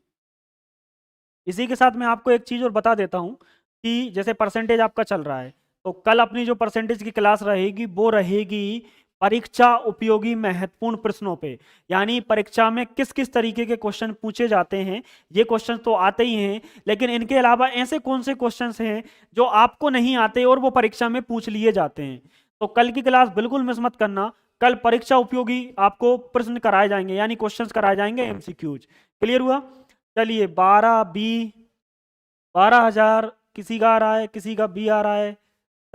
इसी के साथ मैं आपको एक चीज और बता देता हूं कि जैसे परसेंटेज आपका चल रहा है, तो कल अपनी जो परसेंटेज की क्लास रहेगी वो रहेगी परीक्षा उपयोगी महत्वपूर्ण प्रश्नों पे। यानी परीक्षा में किस किस तरीके के क्वेश्चन पूछे जाते हैं। ये क्वेश्चन तो आते ही हैं, लेकिन इनके अलावा ऐसे कौन से क्वेश्चन हैं जो आपको नहीं आते और वो परीक्षा में पूछ लिए जाते हैं। तो कल की क्लास बिल्कुल मिस मत करना। कल परीक्षा उपयोगी आपको प्रश्न कराए जाएंगे, यानी क्वेश्चंस कराए जाएंगे, एमसीक्यूज। क्लियर हुआ? चलिए 12 बी, 12,000 किसी का आ रहा है, किसी का बी आ रहा है।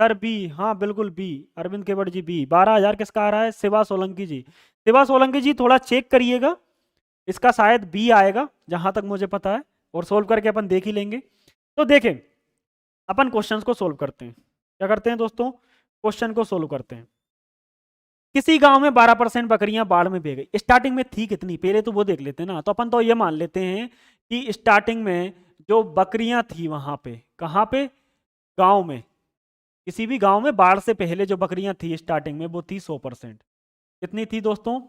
सर बी, हाँ बिल्कुल बी। अरविंद केवट जी बी। 12,000 किसका आ रहा है? शिवा सोलंकी जी। शिवा सोलंकी जी थोड़ा चेक करिएगा, इसका शायद बी आएगा जहां तक मुझे पता है। और सोल्व करके अपन देख ही लेंगे। तो देखें, अपन क्वेश्चंस को सोल्व करते हैं। क्या करते हैं दोस्तों? क्वेश्चन को सोल्व करते हैं। किसी गांव में 12% बकरियां बाढ़ में बह गई। स्टार्टिंग में थी कितनी, पहले तो वो देख लेते हैं ना। तो अपन तो ये मान लेते हैं कि स्टार्टिंग में जो बकरियां थी वहां पे, कहां पे? गांव में। किसी भी गांव में बाढ़ से पहले जो बकरियां थी स्टार्टिंग में वो थी 100%। कितनी थी दोस्तों?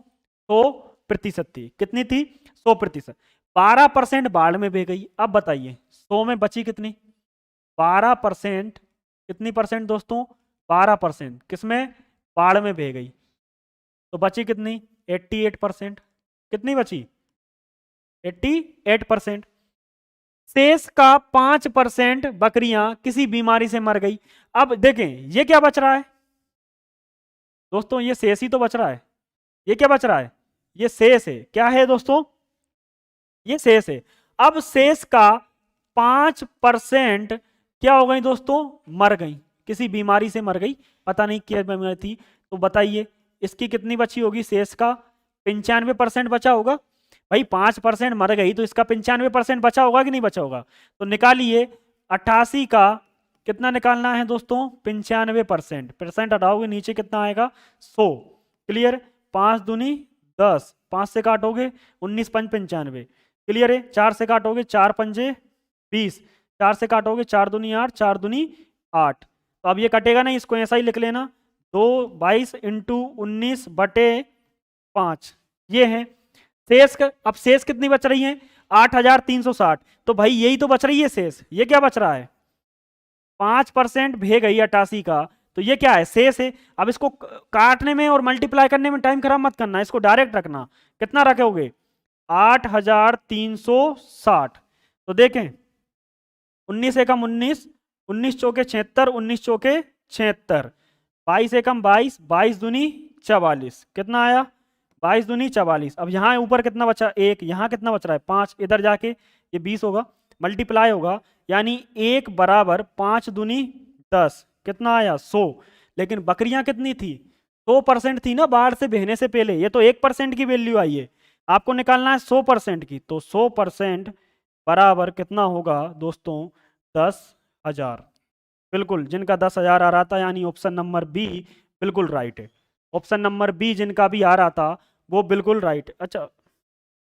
100% थी। कितनी थी? 100%। 12% बाढ़ में बह गई। अब बताइए 100 में बची कितनी? 12%। कितनी परसेंट दोस्तों? 12%। किसमें? बाढ़ में बह गई। तो बची कितनी? 88%। कितनी बची? 88%। शेष का 5% बकरियां किसी बीमारी से मर गई। अब देखें ये क्या बच रहा है दोस्तों? ये शेष ही तो बच रहा है। ये क्या बच रहा है? ये शेष है। क्या है दोस्तों? ये शेष है। अब शेष का 5% क्या हो गई दोस्तों? मर गई, किसी बीमारी से मर गई, पता नहीं क्या बीमारी थी। तो बताइए इसकी कितनी बची होगी? शेष का 95% बचा होगा। भाई 5% मर गई तो इसका 95% बचा होगा कि नहीं बचा होगा? तो निकालिए 88 का कितना निकालना है दोस्तों? 95%। परसेंट हटाओगे नीचे कितना आएगा? 100। क्लियर? 5 दूनी 10, 5 से काटोगे 19 पंच 95। क्लियर है? 4 से काटोगे 4 पंजे 20, 4 से काटोगे 4 दूनी 8, 4 दूनी 8। तो अब ये कटेगा नहीं, इसको ऐसा ही लिख लेना। 2 22 इंटू 19 बटे 5 ये है शेष। अब शेष कितनी बच रही है? 8360। तो भाई यही तो बच रही है शेष। ये क्या बच रहा है? 5% भे गई 88 का, तो ये क्या है? शेष है। अब इसको काटने में और मल्टीप्लाई करने में टाइम खराब मत करना, इसको डायरेक्ट रखना। कितना रखोगे? 8360। तो देखें 19 एकम 19, 19 चौके 76, 19 चौके 76, 22 एकम 22, 22 दूनी 44। कितना आया? 22 दूनी 44। अब यहाँ ऊपर कितना बचा? 1। यहाँ कितना बच रहा है? 5। इधर जाके ये 20 होगा, मल्टीप्लाई होगा, यानी 1 बराबर 5 दूनी 10। कितना आया? 100। लेकिन बकरियां कितनी थी? 100% थी ना बाढ़ से बहने से पहले। ये तो 1% की वैल्यू आई है, आपको निकालना है 100% की। तो 100% बराबर कितना होगा दोस्तों? 10,000। बिल्कुल, जिनका 10,000 आ रहा था यानी ऑप्शन नंबर बी बिल्कुल राइट है। ऑप्शन नंबर बी जिनका भी आ रहा था वो बिल्कुल राइट। अच्छा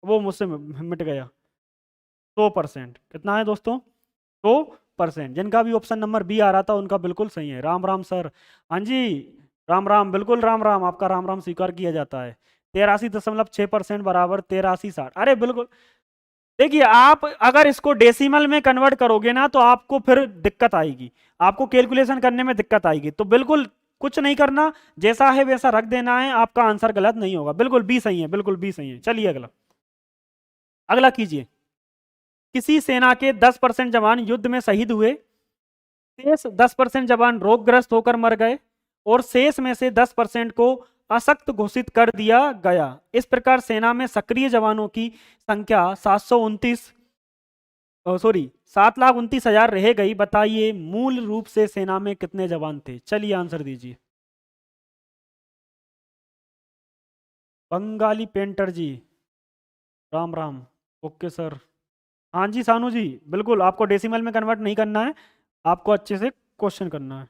वो मुझसे मिट गया। 100%। कितना है दोस्तों? 100%। जिनका भी ऑप्शन नंबर बी आ रहा था उनका बिल्कुल सही है। राम राम सर। हाँ जी राम राम, बिल्कुल राम राम, आपका राम राम स्वीकार किया जाता है। 83.6% बराबर 8360। अरे बिल्कुल। देखिए आप अगर इसको डेसिमल में कन्वर्ट करोगे ना तो आपको फिर दिक्कत आएगी, आपको कैलकुलेशन करने में दिक्कत आएगी। तो बिल्कुल कुछ नहीं करना, जैसा है वैसा रख देना है, आपका आंसर गलत नहीं होगा। बिल्कुल बी सही है, बिल्कुल बी सही है। चलिए अगला, अगला कीजिए। किसी सेना के 10% जवान युद्ध में शहीद हुए, शेष 10% जवान रोगग्रस्त होकर मर गए और शेष में से 10% को अशक्त घोषित कर दिया गया। इस प्रकार सेना में सक्रिय जवानों की संख्या 7,29,000 रह गई। बताइए मूल रूप से सेना में कितने जवान थे? चलिए आंसर दीजिए। बंगाली पेंटर जी राम राम। Okay sir. हाँ जी सानू जी, बिल्कुल आपको डेसिमल में कन्वर्ट नहीं करना है, आपको अच्छे से क्वेश्चन करना है।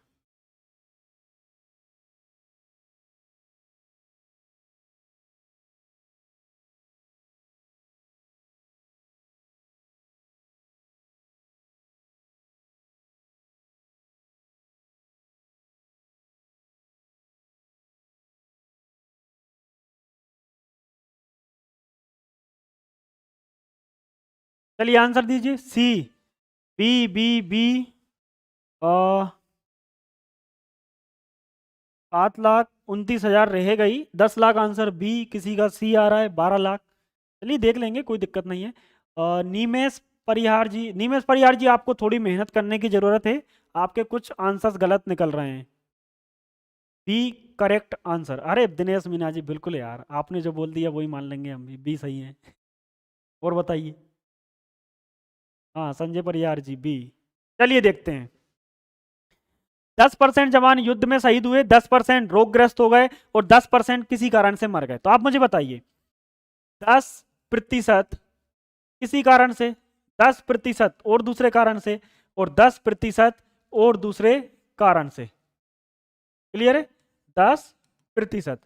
चलिए आंसर दीजिए। सी बी बी बी 7,29,000 रह गई। 10 लाख आंसर बी, किसी का सी आ रहा है 12 लाख। चलिए देख लेंगे, कोई दिक्कत नहीं है। नीमेश परिहार जी, नीमेश परिहार जी आपको थोड़ी मेहनत करने की जरूरत है, आपके कुछ आंसर्स गलत निकल रहे हैं। B correct answer. अरे दिनेश मीना जी बिल्कुल यार, आपने जो बोल दिया वही मान लेंगे हम भी, बी सही है। और बताइए। हाँ संजय परिहार जी बी। चलिए देखते हैं। 10% जवान युद्ध में शहीद हुए, 10% रोगग्रस्त हो गए और 10% किसी कारण से मर गए। तो आप मुझे बताइए 10% किसी कारण से, 10% और दूसरे कारण से, और 10% और दूसरे कारण से। क्लियर है? 10%,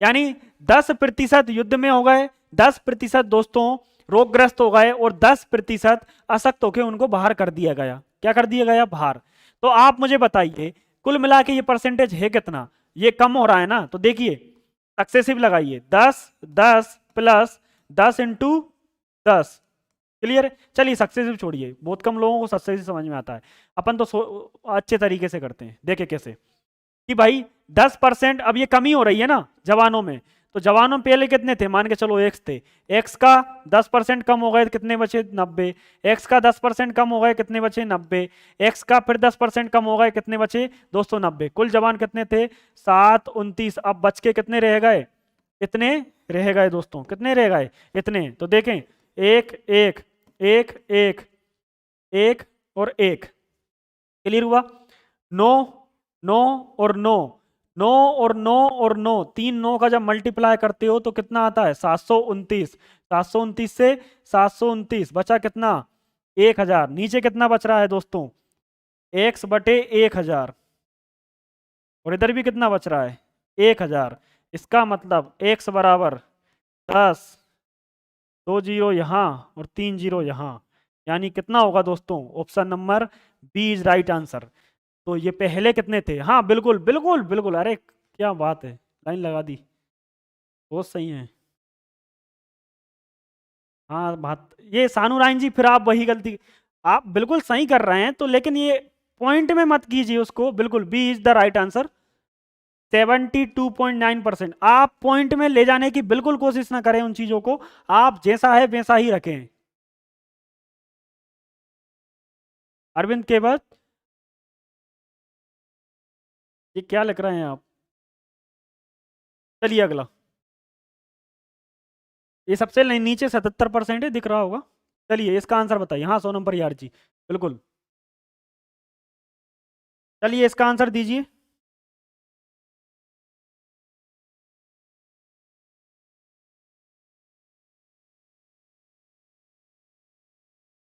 यानी 10% युद्ध में हो गए, 10% दोस्तों रोगग्रस्त हो गए और 10% अशक्त होकर उनको बाहर कर दिया गया। क्या कर दिया गया? बाहर। तो आप मुझे बताइए कुल मिला के ये परसेंटेज है कितना? ये कम हो रहा है ना, तो देखिए सक्सेसिव लगाइए, 10 10 प्लस 10 इंटू 10। क्लियर है? चलिए सक्सेसिव छोड़िए, बहुत कम लोगों को सक्सेसिव समझ में आता है। अपन तो अच्छे तरीके से करते हैं। देखे कैसे कि भाई 10%, अब ये कमी हो रही है ना जवानों में, तो जवानों में पहले कितने थे, मान के चलो एक्स थे, एक्स का 10% कम हो गए, कितने बचे 90, एक्स का 10% कम हो गए, कितने बचे 90, एक्स का फिर 10% कम हो गए, कितने बचे 290। कुल जवान कितने थे 7 29। अब बच के कितने रह गए, इतने रह गए दोस्तों, कितने रह गए इतने। तो देखें एक एक एक एक एक और एक, क्लियर हुआ। 9 9 और 9, 9 और 9 और 9, 3 9 का जब मल्टीप्लाई करते हो तो कितना आता है 729। 729 से 729 बचा कितना 1000। नीचे कितना बच रहा है दोस्तों x बटे 1000, और इधर भी कितना बच रहा है 1000। इसका मतलब x बराबर 10, 2 जीरो यहाँ और 3 जीरो यहाँ, यानी कितना होगा दोस्तों, option number B is right answer. तो ये पहले कितने थे, हाँ बिल्कुल बिल्कुल बिल्कुल, अरे क्या बात है, लाइन लगा दी, बहुत सही है। हाँ बात ये सानू रायन जी, फिर आप वही गलती, आप बिल्कुल सही कर रहे हैं तो, लेकिन ये पॉइंट में मत कीजिए उसको, बिल्कुल B is the right answer. 72.9%। आप पॉइंट में ले जाने की बिल्कुल कोशिश ना करें उन चीजों को, आप जैसा है वैसा ही रखें। अरविंद के बाद ये क्या लिख रहे हैं आप, चलिए अगला। ये सबसे नीचे 77% है, दिख रहा होगा। चलिए इसका आंसर बताइए। हाँ सोनम परियार जी बिल्कुल, चलिए इसका आंसर दीजिए।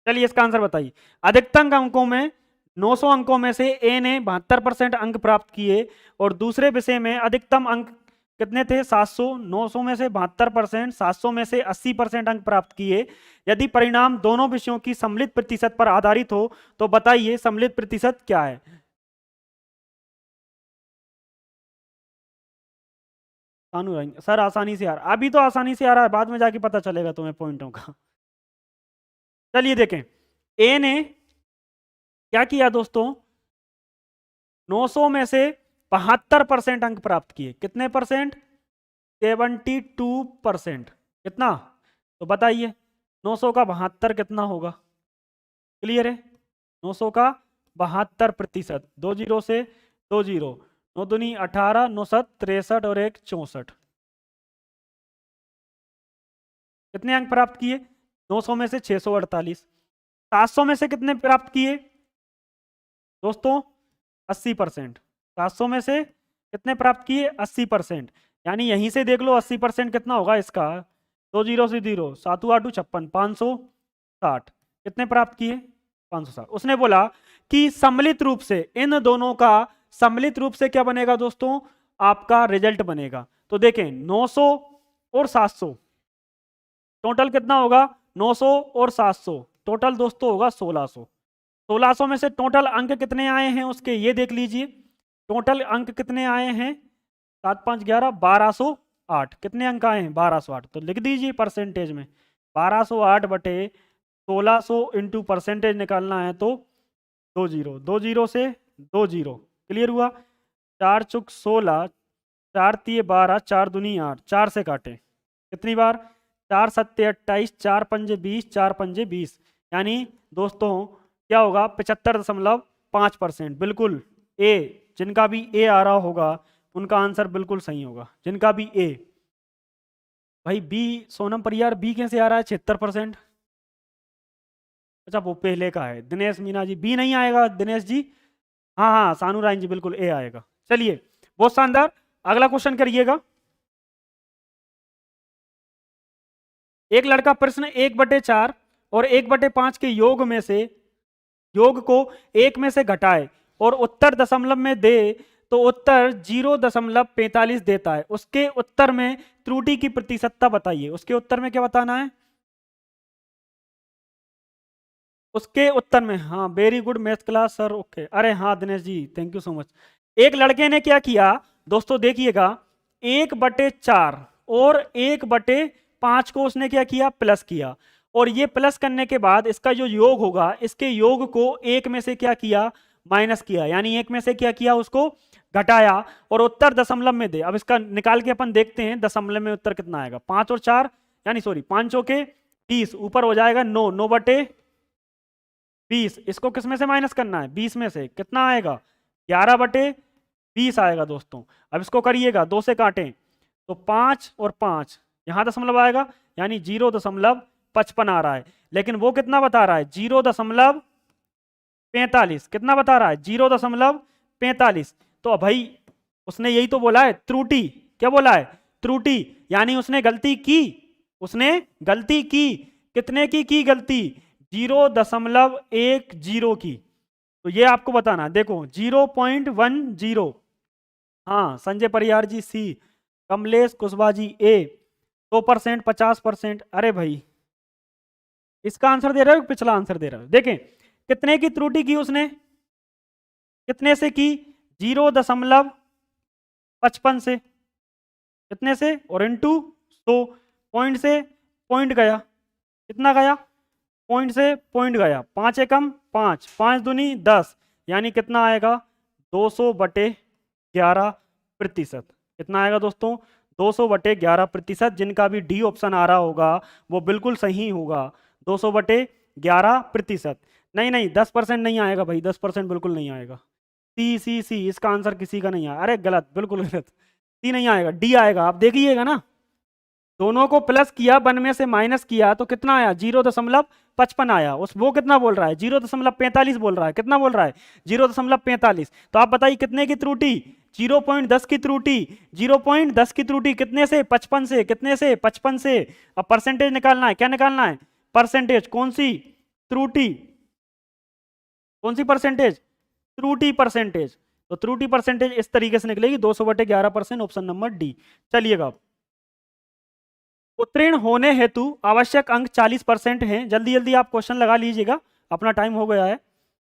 चलिए इसका आंसर बताइए। अधिकतम अंकों में 900 अंकों में से ए ने 72% अंक प्राप्त किए, और दूसरे विषय में अधिकतम अंक कितने थे 700। 900 में से 72%, 700 में से 80% अंक प्राप्त किए। यदि परिणाम दोनों विषयों की सम्मिलित प्रतिशत पर आधारित हो तो बताइए सम्मिलित प्रतिशत क्या है। सर आसानी से आ रहा, अभी तो आसानी से आ रहा है, बाद में जाके पता चलेगा तुम्हें पॉइंटों का। चलिए देखें, ए ने क्या किया दोस्तों, 900 में से 72% अंक प्राप्त किए। कितने परसेंट, 72%। कितना, तो बताइए 900 का 72 कितना होगा, क्लियर है। 900 का 72%, 2 जीरो से 2 जीरो, 9 दूनी 18, 9 7 63 और 1 64। कितने अंक प्राप्त किए 900 में से 648। 700 में से कितने प्राप्त किए दोस्तों 80%। 700 में से कितने प्राप्त किए 80%, यानी यहीं से देख लो 80% कितना होगा इसका, 2 जीरो से 0, 7 8 56, 560। कितने प्राप्त किए 560। उसने बोला कि सम्मिलित रूप से इन दोनों का सम्मिलित रूप से क्या बनेगा दोस्तों, आपका रिजल्ट बनेगा। तो देखें 900 और 700 टोटल कितना होगा, 900 और 700 टोटल दोस्तों होगा 1600। 1600 में से टोटल अंक कितने आए हैं उसके, ये देख लीजिए। टोटल अंक कितने आए हैं 7 5 11, 1208। कितने अंक आए हैं 1208, तो लिख दीजिए परसेंटेज में 1208 बटे 1600 इंटू परसेंटेज निकालना है तो 2 जीरो, 2 जीरो से 2 जीरो, क्लियर हुआ। 4 चुक 16, 4 तिये 12, 4 दूनी 8, 4 से काटे कितनी बार, 4 सत्ते 28, 4 पंजे 20, 4 पंजे 20, यानी दोस्तों क्या होगा 75.5%। बिल्कुल ए, जिनका भी ए आ रहा होगा उनका आंसर बिल्कुल सही होगा, जिनका भी ए। भाई बी सोनम परियार, बी कैसे आ रहा है 76%। अच्छा वो पहले का है। दिनेश मीना जी बी नहीं आएगा दिनेश जी, हाँ हाँ सानू रायन जी बिल्कुल ए आएगा। चलिए बहुत शानदार, अगला क्वेश्चन करिएगा। एक लड़का प्रश्न 1/4 और 1/5 के योग में से योग को 1 में से घटाए और उत्तर दशमलव में दे तो उत्तर 0.45 देता है। उसके उत्तर में त्रुटि की प्रतिशतता बताइए। उसके उत्तर में क्या बताना है, उसके उत्तर में, हाँ very good math class sir, okay. अरे हाँ Dinesh ji thank you so much. एक लड़के ने क्या किया दोस्तों देखिएगा, 1/4 और 1/5 को उसने क्या किया, प्लस किया, और ये प्लस करने के बाद इसका जो योग होगा, इसके योग को एक में से क्या किया, माइनस किया, यानी एक में से क्या किया, उसको घटाया, और उत्तर दशमलव में दे। अब इसका निकाल के अपन देखते हैं दशमलव में उत्तर कितना आएगा। 5 और 4 यानी सॉरी 5 के 30, ऊपर हो जाएगा 9, 9/20, इसको किस में से माइनस करना है, 20 में से, कितना आएगा, 11/20 आएगा दोस्तों। अब इसको करिएगा, 2 से काटें तो 5 और 5, यहां दशमलव आएगा, यानी 0.55 आ रहा है, लेकिन वो कितना बता रहा है, 0.45, कितना बता रहा है, 0.45। तो भाई उसने यही तो बोला है त्रुटि, क्या बोला है, त्रुटि, यानी उसने गलती की, उसने गलती की, कितने की गलती, 0.10 की। तो ये आपको बताना है, देखो 0.10, हाँ संजय परियार जी सी, कमलेश कुशवाहा जी ए, 100%, 50%, अरे भाई इसका आंसर दे रहे हो, पिछला आंसर दे रहे हो। देखें कितने की त्रुटि की उसने, कितने से की, 0.55 से, कितने से, और इनटू 100, पॉइंट से पॉइंट गया, कितना गया, पॉइंट से पॉइंट गया, 5 एकम 5, 5 दूनी 10, यानी कितना आएगा, 200/11%। कितना आएगा दोस्तों, 200/11%। जिनका भी डी ऑप्शन आ रहा होगा वो बिल्कुल सही होगा, 200/11%। नहीं नहीं 10% नहीं आएगा भाई, 10% बिल्कुल नहीं आएगा। सी, इसका आंसर किसी का नहीं आया, अरे गलत, बिल्कुल गलत, सी नहीं आएगा, डी आएगा। आप देखिएगा ना, दोनों को प्लस किया, 1 में से माइनस किया तो कितना आया, 0.55 आया। उस वो कितना बोल रहा है, 0.45 बोल रहा है, कितना बोल रहा है, 0.45। तो आप बताइए कितने की त्रुटि, 0.10 की त्रुटि, 0.10 की त्रुटि कितने से, 55 से, कितने से, 55 से। अब परसेंटेज निकालना है, क्या निकालना है, परसेंटेज, कौन सी त्रुटि, कौन सी परसेंटेज, त्रुटि परसेंटेज। तो त्रुटि परसेंटेज इस तरीके से निकलेगी, 200/11%, ऑप्शन नंबर डी। चलिएगा, उत्तीर्ण होने हेतु आवश्यक अंक 40% हैं। जल्दी जल्दी आप क्वेश्चन लगा लीजिएगा, अपना टाइम हो गया है।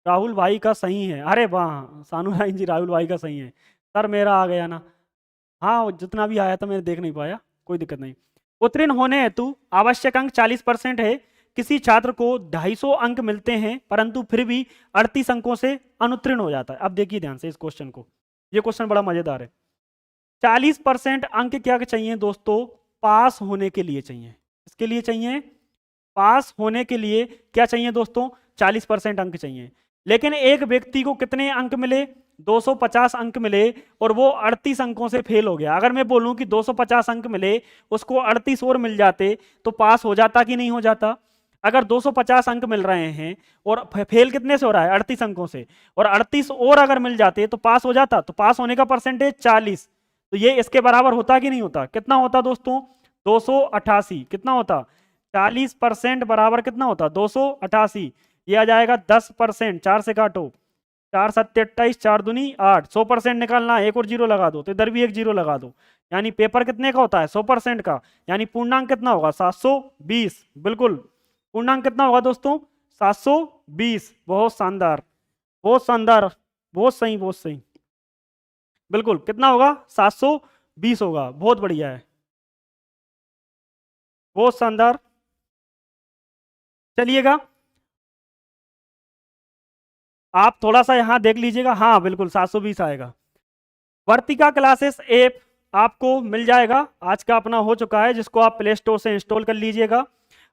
राहुल भाई का सही है, अरे वाह सानू राइन जी, राहुल भाई का सही है। सर मेरा आ गया ना, हाँ जितना भी आया था मैं देख नहीं पाया, कोई दिक्कत नहीं। उत्तीर्ण होने हेतु आवश्यक अंक 40% है। किसी छात्र को 250 अंक मिलते हैं परंतु फिर भी 38 अंकों से अनुत्तीर्ण हो जाता है। अब देखिए ध्यान से इस क्वेश्चन को, ये क्वेश्चन बड़ा मजेदार है। 40% अंक क्या चाहिए दोस्तों, पास होने के लिए चाहिए। इसके लिए चाहिए, पास होने के लिए क्या चाहिए दोस्तों, 40% अंक चाहिए। लेकिन एक व्यक्ति को कितने अंक मिले, 250 अंक मिले, और वो 38 अंकों से फेल हो गया। अगर मैं बोलूं कि 250 अंक मिले, उसको 38 और मिल जाते तो पास हो जाता कि नहीं हो जाता। अगर 250 अंक मिल रहे हैं और फेल कितने से हो रहा है, 38 अंकों से, और 38 और अगर मिल जाते तो पास हो जाता। तो पास होने का परसेंटेज 40, तो ये इसके बराबर होता कि नहीं होता, कितना होता दोस्तों, 288। कितना होता, 40% बराबर कितना होता, 288। ये आ जाएगा 10%, 4 से काटो, 4 7 28, 4 दूनी 8, 100% निकालना है, एक और जीरो लगा दो, तो इधर भी एक जीरो लगा दो। यानी पेपर कितने का होता है, 100% का, यानी पूर्णांक कितना होगा, 720। बिल्कुल पूर्णांक कितना होगा दोस्तों, 720। बहुत शानदार, बहुत शानदार, बहुत सही, बहुत सही। बिल्कुल कितना होगा, 720 होगा, बहुत बढ़िया है, बहुत शानदार। चलिएगा आप थोड़ा सा यहां देख लीजिएगा, हाँ बिल्कुल 720 आएगा। वर्तिका क्लासेस ऐप आपको मिल जाएगा, आज का अपना हो चुका है, जिसको आप प्ले स्टोर से इंस्टॉल कर लीजिएगा।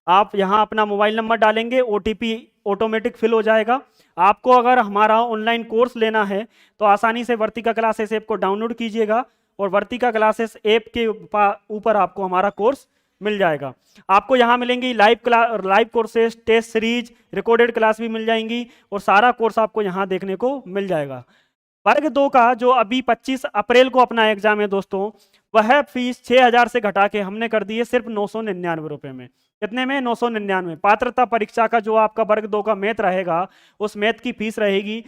आप यहां अपना मोबाइल नंबर डालेंगे, ओटीपी ऑटोमेटिक फिल हो जाएगा। आपको अगर हमारा ऑनलाइन कोर्स लेना है तो आसानी से वर्तिका क्लासेस ऐप को डाउनलोड कीजिएगा, और वर्तिका क्लासेस ऐप के ऊपर आपको हमारा कोर्स मिल जाएगा। आपको यहाँ मिलेंगी live courses, test series, recorded class भी मिल जाएंगी, और सारा कोर्स आपको यहाँ देखने को मिल जाएगा। वर्ग 2 का जो अभी 25 अप्रैल को अपना एग्जाम है दोस्तों, वह फीस 6000 से घटा के हमने कर दी है सिर्फ 999 रुपए में। कितने में, 999। पात्रता परीक्षा का जो आपका वर्ग 2 का मैथ रहेगा, उस मैथ की फीस रहेगी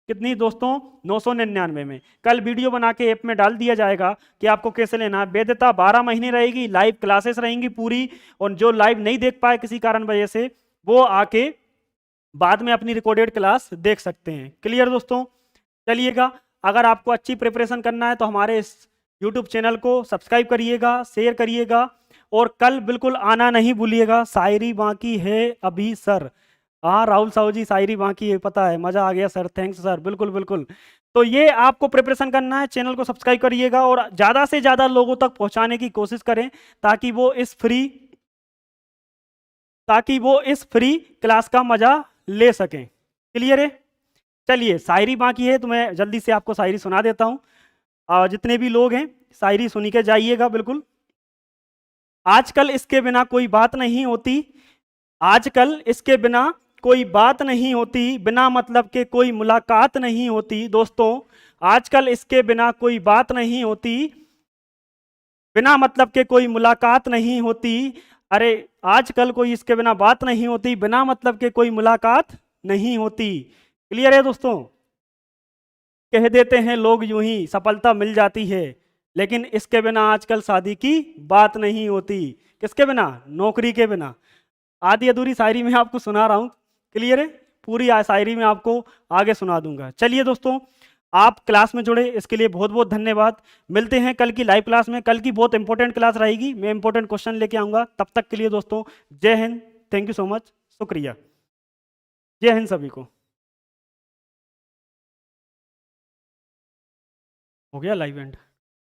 कितनी दोस्तों, 999 में। कल वीडियो बना के ऐप में डाल दिया जाएगा कि आपको कैसे लेना है। वैधता 12 महीने रहेगी, लाइव क्लासेस रहेंगी पूरी, और जो लाइव नहीं देख पाए किसी कारण वजह से, वो आके बाद में अपनी रिकॉर्डेड क्लास देख सकते हैं। क्लियर दोस्तों। चलिएगा, अगर आपको अच्छी प्रिपरेशन करना है तो हमारे इस यूट्यूब चैनल को सब्सक्राइब करिएगा, शेयर करिएगा और कल बिल्कुल आना नहीं भूलिएगा। शायरी बाकी है अभी सर। हाँ राहुल साहू जी, शायरी बाकी है, पता है, मजा आ गया सर, थैंक्स सर, बिल्कुल बिल्कुल। तो ये आपको प्रिपरेशन करना है, चैनल को सब्सक्राइब करिएगा और ज्यादा से ज्यादा लोगों तक पहुंचाने की कोशिश करें ताकि वो इस फ्री क्लास का मजा ले सकें। क्लियर है? चलिए, शायरी बाकी है तो मैं जल्दी से आपको शायरी सुना देता हूं। जितने भी लोग हैं शायरी सुनी के जाइएगा बिल्कुल। आजकल इसके बिना कोई बात नहीं होती, आजकल इसके बिना कोई बात नहीं होती, बिना मतलब के कोई मुलाकात नहीं होती। दोस्तों, आजकल इसके बिना कोई बात नहीं होती, बिना मतलब के कोई मुलाकात नहीं होती। अरे, आजकल कोई इसके बिना बात नहीं होती, बिना मतलब के कोई मुलाकात नहीं होती। क्लियर है दोस्तों? कह देते हैं लोग यूं ही सफलता मिल जाती है, लेकिन इसके बिना आजकल शादी की बात नहीं होती। किसके बिना? नौकरी के बिना। आधी अधूरी शायरी में आपको सुना रहा हूं। क्लियर है? पूरी शायरी में आपको आगे सुना दूंगा। चलिए दोस्तों, आप क्लास में जुड़े इसके लिए बहुत बहुत धन्यवाद। मिलते हैं कल की लाइव क्लास में। कल की बहुत इंपॉर्टेंट क्लास रहेगी, मैं इंपॉर्टेंट क्वेश्चन लेके आऊंगा। तब तक के लिए दोस्तों, जय Hind, thank you so much, शुक्रिया। जय हिंद सभी को। हो गया लाइव एंड।